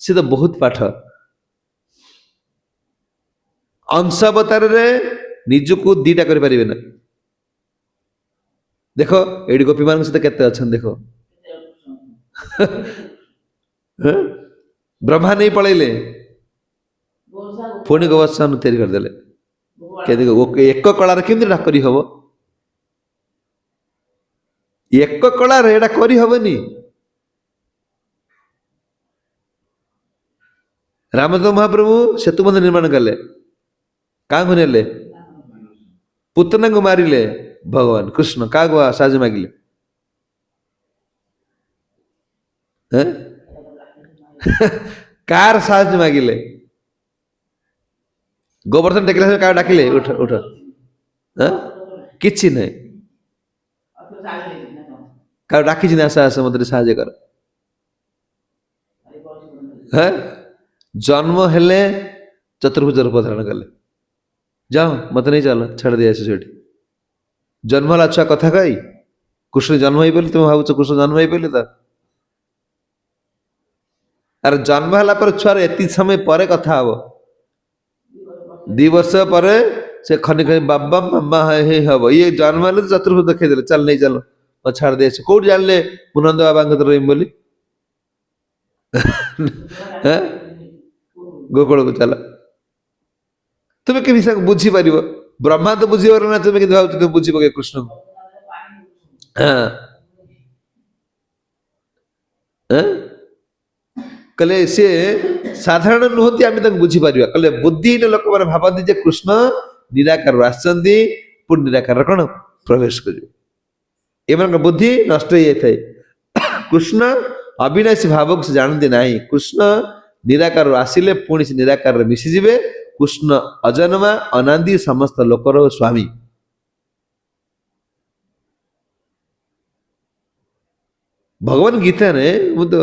S1: ସେ ତ ବହୁତ ପାଠ। ଅଂଶ ଅବତାରରେ ନିଜକୁ 2ଟା କରିପାରିବେ ନା। ଦେଖ ଏଇଠି ଗୋପୀ ମାନଙ୍କ ସହିତ କେତେ ଅଛନ୍ତି ଦେଖ। ବ୍ରହ୍ମା ନେଇ ପଳେଇଲେ, ପୁଣି ଗୋବର୍ଷଣ ତିଆରି କରିଦେଲେ। ଏକ କଳାରେ କେମିତି ଏଟା କରିହବ? 1 କଳାରେ ଏଟା କରିହବନି। ରାମଚନ୍ଦ୍ର ମହାପ୍ରଭୁ ସେତୁ ବନ୍ଧ ନିର୍ମାଣ କଲେ, କାହାକୁ ନେଲେ? ପୁତନାଙ୍କୁ ମାରିଲେ। ଭଗବାନ କୃଷ୍ଣ କାହାକୁ ସାହାଯ୍ୟ ମାଗିଲେ? କାର ସାହାଯ୍ୟ ମାଗିଲେ? ଗୋବର୍ଦ୍ଧନ ଟେକିଲା କାହାକୁ ଡାକିଲେ? ଉଠ ଉଠ। କିଛି ନାହିଁ। କାହାକୁ ଡାକିଛି ନା ଆସ ଆସ ମତେ ସାହାଯ୍ୟ କର। ଜନ୍ମ ହେଲେ ଚତୁର୍ଭୁଜ ରୂପ ଧାରଣ କଲେ। ଯାଅ ମତେ ନେଇ ଚାଲ, ଛାଡ଼ି ଦେଇ ଆସ ସେଠି। ଜନ୍ମ ହେଲା ଛୁଆ କଥା କହି କୃଷ୍ଣ ଜନ୍ମ ହେଇପାରିଲି? ତୁମେ ଭାବୁଛ କୃଷ୍ଣ ଜନ୍ମ ହେଇପାରିଲି? ତ ଆରେ ଜନ୍ମ ହେଲା ପରେ ଛୁଆର ଏତିକି ସମୟ ପରେ କଥା ହବ। 2 ବର୍ଷ ପରେ ସେ ଖନି ବାବା ମାମା ହେଇ ହବ। ଇଏ ଜନ୍ମ ହେଲେ ଚତୁର୍ଭୁଜ ଦେଖେଇଦେଲେ, ଚାଲ ନେଇ ଚାଲ ଛାଡ଼ି ଦେଇ ଆସ। କୋଉଠି ଜାଣିଲେ ମୁଁ ନନ୍ଦ ବାବାଙ୍କ ରହିବି ବୋଲି? ଗୋକୁଳକୁ ଚାଲ। ତୁମେ କେମିତି ତାକୁ ବୁଝିପାରିବ? ବ୍ରହ୍ମା ତ ବୁଝିପାରିବ ନା, ତୁମେ କେମିତି ଭାବୁଛ ତୁମେ ବୁଝିବ କି କୃଷ୍ଣଙ୍କୁ? କହିଲେ ସିଏ ସାଧାରଣ ନୁହନ୍ତି, ଆମେ ତାଙ୍କୁ ବୁଝିପାରିବା। କହିଲେ ବୁଦ୍ଧିହୀନ ଲୋକମାନେ ଭାବନ୍ତି ଯେ କୃଷ୍ଣ ନିରାକାରରୁ ଆସିଛନ୍ତି, ପୁଣି ନିରାକାର କଣ ପ୍ରବେଶ କରିବେ। ଏମାନଙ୍କ ବୁଦ୍ଧି ନଷ୍ଟ ହେଇଯାଇଥାଏ। କୃଷ୍ଣ ଅବିନାଶୀ ଭାବକୁ ସେ ଜାଣନ୍ତି ନାହିଁ। କୃଷ୍ଣ ନିରାକାର ଆସିଲେ ପୁଣି ସେ ନିରାକାରରେ ମିଶିଯିବେ। କୃଷ୍ଣ ଅଜନ୍ମା ଅନାଦି ସମସ୍ତ ଲୋକର ସ୍ୱାମୀ। ଭଗବାନ ଗୀତାରେ ମୁଁ ତ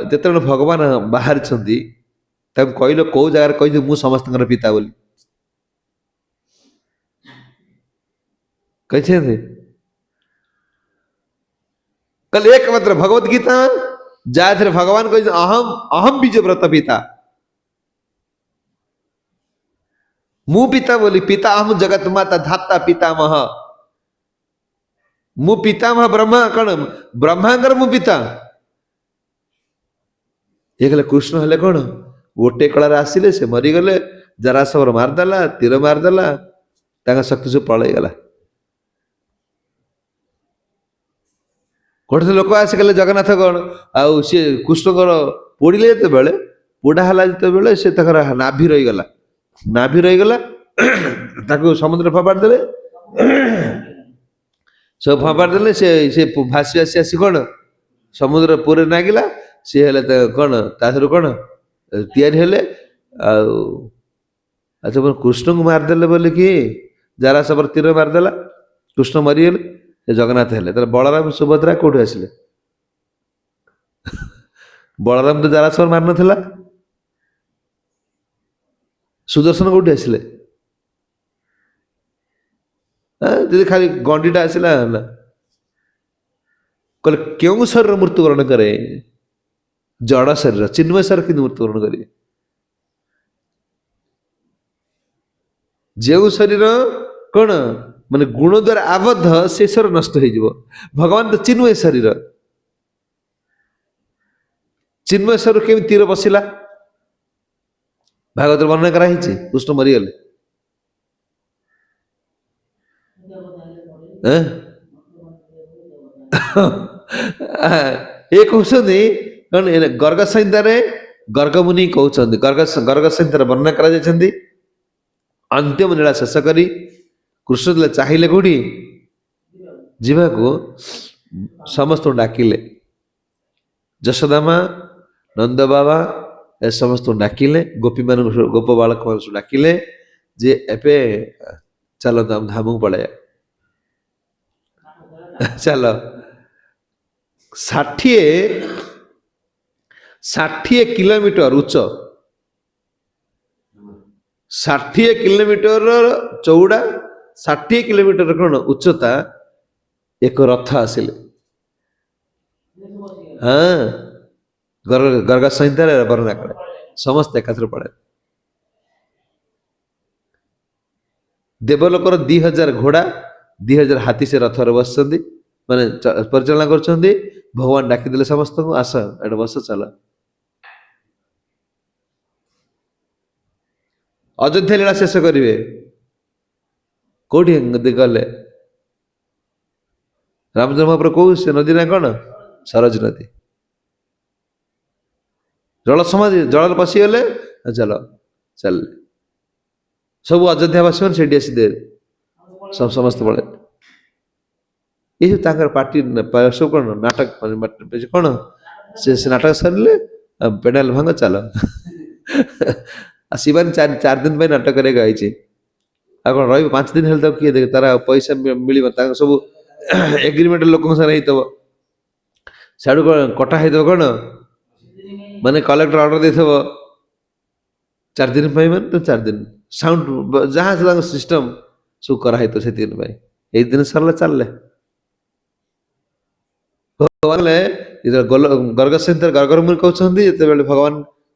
S1: ଯେତେବେଳେ ଭଗବାନ ବାହାରିଛନ୍ତି ତାଙ୍କୁ କହିଲ କୋଉ ଜାଗାରେ କହିଛି ମୁଁ ସମସ୍ତଙ୍କର ପିତା ବୋଲି କହିଛନ୍ତି? କହିଲେ ଏକମାତ୍ର ଭଗବତ ଗୀତା ଯାଥିରେ ଭଗବାନ କହିଛନ୍ତି ଅହମ ଅହମ ବୀଜ ବ୍ରତ ପିତା, ମୁଁ ପିତା ବୋଲି। ପିତା ଅହମ ଜଗତ ମାତା ଧାତା ପିତାମହ। ମୁଁ ପିତାମହ ବ୍ରହ୍ମା, କଣ ବ୍ରହ୍ମାଙ୍କର ମୁଁ ପିତା। ଇଏ କହିଲେ କୃଷ୍ଣ ହେଲେ କଣ ଗୋଟେ କଳାରେ ଆସିଲେ, ସେ ମରିଗଲେ, ଜରାସବର ମାରିଦେଲା, ତୀର ମାରିଦେଲା, ତାଙ୍କ ଶକ୍ତି ସବୁ ପଳେଇଗଲା। ଗୋଟେ ଲୋକ ଆସି କହିଲେ ଜଗନ୍ନାଥ କଣ ଆଉ ସିଏ କୃଷ୍ଣଙ୍କର ପୋଡ଼ିଲେ, ଯେତେବେଳେ ପୋଡ଼ା ହେଲା ଯେତେବେଳେ ସେ ତାଙ୍କର ନାଭି ରହିଗଲା, ନାଭି ରହିଗଲା ତାକୁ ସମୁଦ୍ର ଫୋପାଡ଼ି ଦେଲେ, ସବୁ ଫୋପାଡ଼ି ଦେଲେ। ସେ ଭାସି ଭାସି ଆସି କଣ ସମୁଦ୍ର ପୁରରେ ନାଗିଲା। ସିଏ ହେଲେ କଣ ତା ଥିରୁ କଣ ତିଆରି ହେଲେ। ଆଉ ଆଚ୍ଛା କୃଷ୍ଣଙ୍କୁ ମାରିଦେଲେ ବୋଲିକି ଜରାସବର ତୀର ମାରିଦେଲା, କୃଷ୍ଣ ମରିଗଲେ, ସେ ଜଗନ୍ନାଥ ହେଲେ। ତାହେଲେ ବଳରାମ ସୁଭଦ୍ରା କୋଉଠୁ ଆସିଲେ? ବଳରାମ ତ ଜରାସବର ମାରିନଥିଲା। ସୁଦର୍ଶନ କୋଉଠି ଆସିଲେ? ଯଦି ଖାଲି ଗଣ୍ଡିଟା ଆସିଲା ହେଲା। କହିଲେ କେଉଁ ଶରୀର ମୃତ୍ୟୁବରଣ କରେ? ଜଡ଼ ଶରୀର। ଚିନ୍ମୟ ଶରୀର କିନ୍ତୁ ମୃତ୍ୟୁବରଣ କରିବେ। ଯେଉଁ ଶରୀର କଣ ମାନେ ଗୁଣ ଦ୍ୱାରା ଆବଦ୍ଧ, ସେ ଶରୀର ନଷ୍ଟ ହେଇଯିବ। ଭଗବାନ ତ ଚିନ୍ମୟ ଶରୀର। ଚିନ୍ମୟ ଶରୀର କେମିତି ତୀର ବସିଲା? ଭାଗବତରେ ବର୍ଣ୍ଣନା କରାହେଇଛି। କୃଷ୍ଣ ମରିଗଲେ, ଏ କହୁଛନ୍ତି କଣ ଗର୍ଗ ସଂହିତାରେ ଗର୍ଗମୁନି କହୁଛନ୍ତି, ଗର୍ଗ ସଂହିତାରେ ବର୍ଣ୍ଣନା କରାଯାଇଛନ୍ତି। ଅନ୍ତିମ ଲୀଳା ଶେଷ କରି କୃଷ୍ଣ ଯେତେବେଳେ ଚାହିଁଲେ କୋଉଠି ଯିବାକୁ, ସମସ୍ତଙ୍କୁ ଡାକିଲେ। ଯଶୋଦା ମା, ନନ୍ଦ ବାବା ଏ ସମସ୍ତଙ୍କୁ ଡାକିଲେ, ଗୋପୀମାନଙ୍କୁ, ଗୋପ ବାଳକ ମାନଙ୍କୁ ଡାକିଲେ ଯେ ଏବେ ଚାଲ ଧାମକୁ ପଳେଇବା। ଚାଲ 60 କିଲୋମିଟର ଉଚ୍ଚ, 60 କିଲୋମିଟର ଚଉଡ଼ା, 60 କିଲୋମିଟର କଣ ଉଚ୍ଚତା ଏକ ରଥ ଆସିଲେ। ହଁ, ଗର୍ଗ ସଂହିତାରେ ବର୍ଣ୍ଣନା କରେ। ସମସ୍ତେ ଏକାଥରେ ପଳେଇଲେ। ଦେବଲୋକର 2000 ଘୋଡ଼ା, 2000 ହାତୀ ସେ ରଥରେ ବସିଛନ୍ତି, ମାନେ ପରିଚାଳନା କରୁଛନ୍ତି। ଭଗବାନ ଡାକିଦେଲେ ସମସ୍ତଙ୍କୁ, ଆସ ଏଠି ବସ, ଚାଲ। ଅଯୋଧ୍ୟା ଲୀଳା ଶେଷ କରିବେ କୋଉଠି ଗଲେ? ରାମଚନ୍ଦ୍ର ମହାପ୍ରଭୁ କୋଉ ସେ ନଦୀ ନା କଣ? ସରଜ ନଦୀ। ଜଳ ସମାଧି, ଜଳରେ ପଶିଗଲେ, ଚାଲ ଚାଲିଲେ। ସବୁ ଅଯୋଧ୍ୟା ବାସୀ ମାନେ ସେଠି ଆସି ସମସ୍ତେ ପଳେଇଲେ। ଏଇ ତାଙ୍କର ପାର୍ଟି ସବୁ କଣ ନାଟକ କଣ ସେ ନାଟକ ସରିଲେ, ପେଡାଲ ଭାଙ୍ଗ, ଚାଲ। ଶିବାନୀ 4 ଦିନ ପାଇଁ ନାଟକ କରିବାକୁ ଆଇଛି। ଆଉ କଣ ରହିବ? 5 ଦିନ ହେଲେ ତାକୁ କିଏ ଦେଖେ? ତାର ପଇସା ମିଳିବ, ତାଙ୍କ ସବୁ ଏଗ୍ରିମେଣ୍ଟ ଲୋକଙ୍କ ସାଙ୍ଗରେ ହେଇଥିବ। ସିଆଡୁ କଣ କଟା ହେଇଥିବ, କଣ ମାନେ କଲେକ୍ଟର ଅର୍ଡର ଦେଇଥିବ 4 ଦିନ ପାଇଁ, ମାନେ ତ 4 ଦିନ ସାଉଣ୍ଡ ଯାହା ତାଙ୍କ ସିଷ୍ଟମ ସବୁ କରାହେଇଥିବ ସେ ଦିନ ପାଇଁ। ଏଇ ଦିନ ସରିଲା, ଚାଲିଲେ। ଗର୍ଗ ସଂହିତାରେ ଗର୍ଗମୁନି କହୁଛନ୍ତି ଯେତେବେଳେ ଭଗବାନ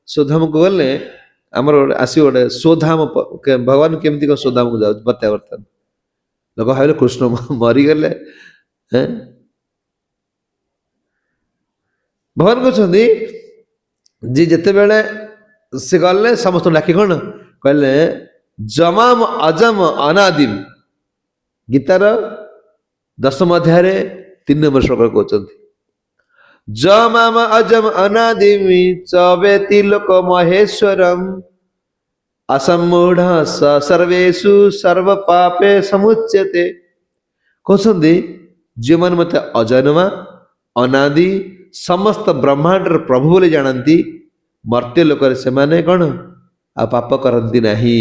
S1: ସ୍ୱଧାମକୁ ଗଲେ, ଆମର ଆସିବ ଗୋଟେ ସ୍ୱଧାମ, ଭଗବାନ କେମିତି କଣ ସ୍ୱଧାମକୁ ଯାଉଛି ପ୍ରତ୍ୟାବର୍ତ୍ତନ। ଲୋକ ଭାବିଲେ କୃଷ୍ଣ ମରିଗଲେ। ଭଗବାନ କହୁଛନ୍ତି ଯେ ଯେତେବେଳେ ସେ ଗଲେ, ସମସ୍ତଙ୍କୁ ଡାକି କଣ କହିଲେ? ଜମାମ ଅଜମ ଅନାଦିମ। ଗୀତାର 10ମ ଅଧ୍ୟାୟରେ 3 নম্বର ଶ୍ଲୋକ କହୁଛନ୍ତି, ଜମାମ ଅଜମ ଅନାଦିମି ଚବେତି ଲୋକ ମହେଶ୍ୱରମ ଅସମ୍ମୂଢ ସର୍ବେଷୁ ସର୍ବ ପାପେ ସମୁଚ୍ୟତେ। କହୁଛନ୍ତି ଯେଉଁମାନେ ମତେ ଅଜନ୍ମା, ଅନାଦି, समस्त ब्रह्मांडर प्रभु बोली जानती मर्त्य लोक से माने कौन आ पाप करती नहीं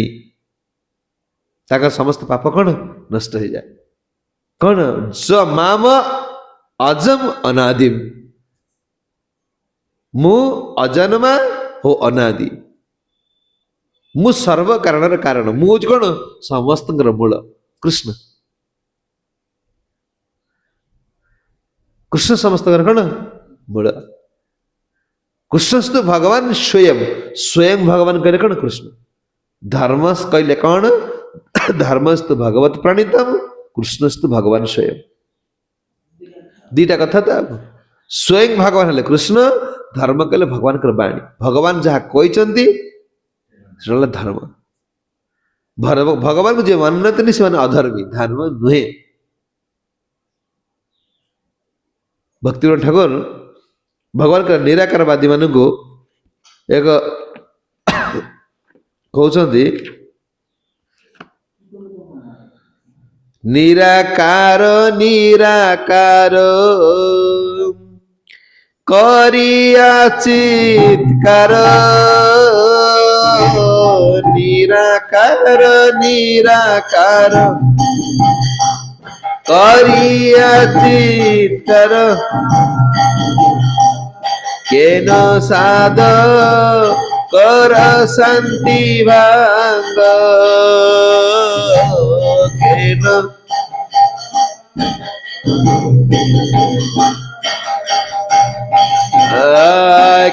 S1: ताका समस्त पाप कौन नष्ट हो जाए कौन ज माम अजम अनादिम मु अजन्मा हो अनादि मु सर्व कारण कारण मु कौन समस्त मूल कृष्ण कृष्ण समस्त कौन मूल कृष्णस्तु भगवान स्वयं स्वयं भगवान कहले कौन कृष्ण धर्मस कहले कौन धर्मस्तु भगवत प्रणीतम कृष्णस्तु भगवान स्वयं दीटा कथा था स्वयं भगवान हेले कृष्ण धर्म कहले भगवान कर बाणी भगवान जहाँ कहते धर्म भगवान को जो मानते से अधर्मी धर्म नुहे भक्तिविनोद ठाकुर भगवान का निराकारवादी मान को एक कहते निराकार निराकार करिया चित्कार निराकार निराकार करिया चित्कार केन साध कर शांति भांग केन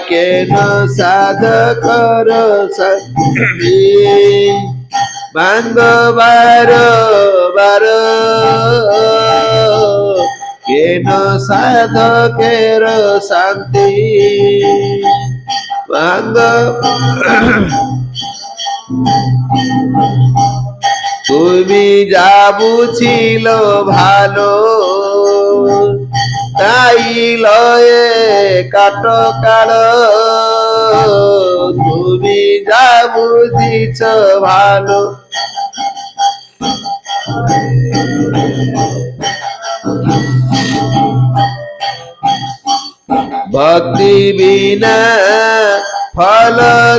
S1: केन साध कर शांति भांग बार बार केन साध केर शांति भांग তুমি যা বুঝিল ভালো তাই লয়ে কাট কাল তুমি যা বুঝিছ ভালো भक्ति बिना फल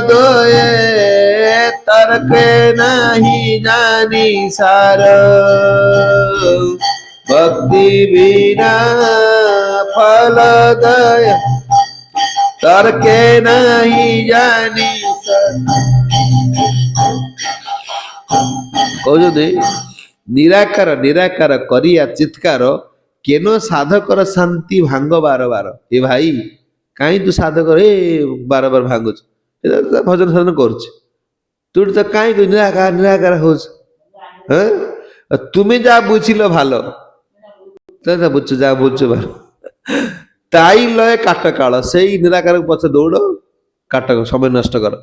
S1: दोए तर्क नहीं जानी सार भक्ति बिना फल दोए तर्क नहीं जानी कहते निराकार निराकार करिया चित्कार केनो साधकर शांति भांग बार बार ए भाई कहीं तू साधकर ए बार बार भांगुच भजन साधन कर तू तो कहीं निराकार निराकार हो तुम्हें जा बुझिल भालो बुझ जा बुझ बार ताई लय काट काल से निराकार पचे दौड़ काट समय नष्ट कर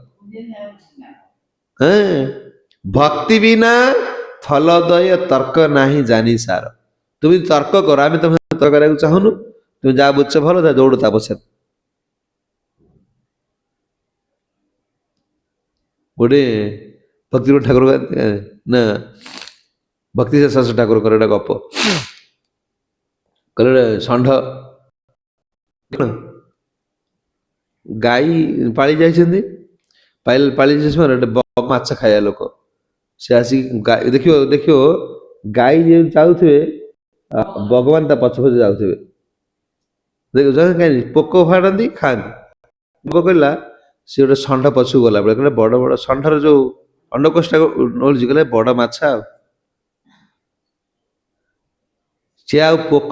S1: भक्ति बिना फलदय तर्क नहीं जानी सार तुम तर्क कर आम तुम तर्क कराया चाहूनु तुम जहाँ बुझ भल दौड़ ता पछे गोटे भक्तिविनोद ठाकुर ना भक्ति शास्त्र ठाकुर कर गप कहले षंढ गाई पाली जाइछन्ती पाली माछ खाया लोक से आसी देखियो देखियो गाई जो चाहूथे भगवान ता पछ पछ जाऊे देखो कहीं पोक फाड़ती खाती पोक कहला सी गोटे षंढ पछू गला बेले कहले बड़ बड़ षंढर जो अंडकोष्ठा ओल्जी कहले बड़ माछा सी आ पोक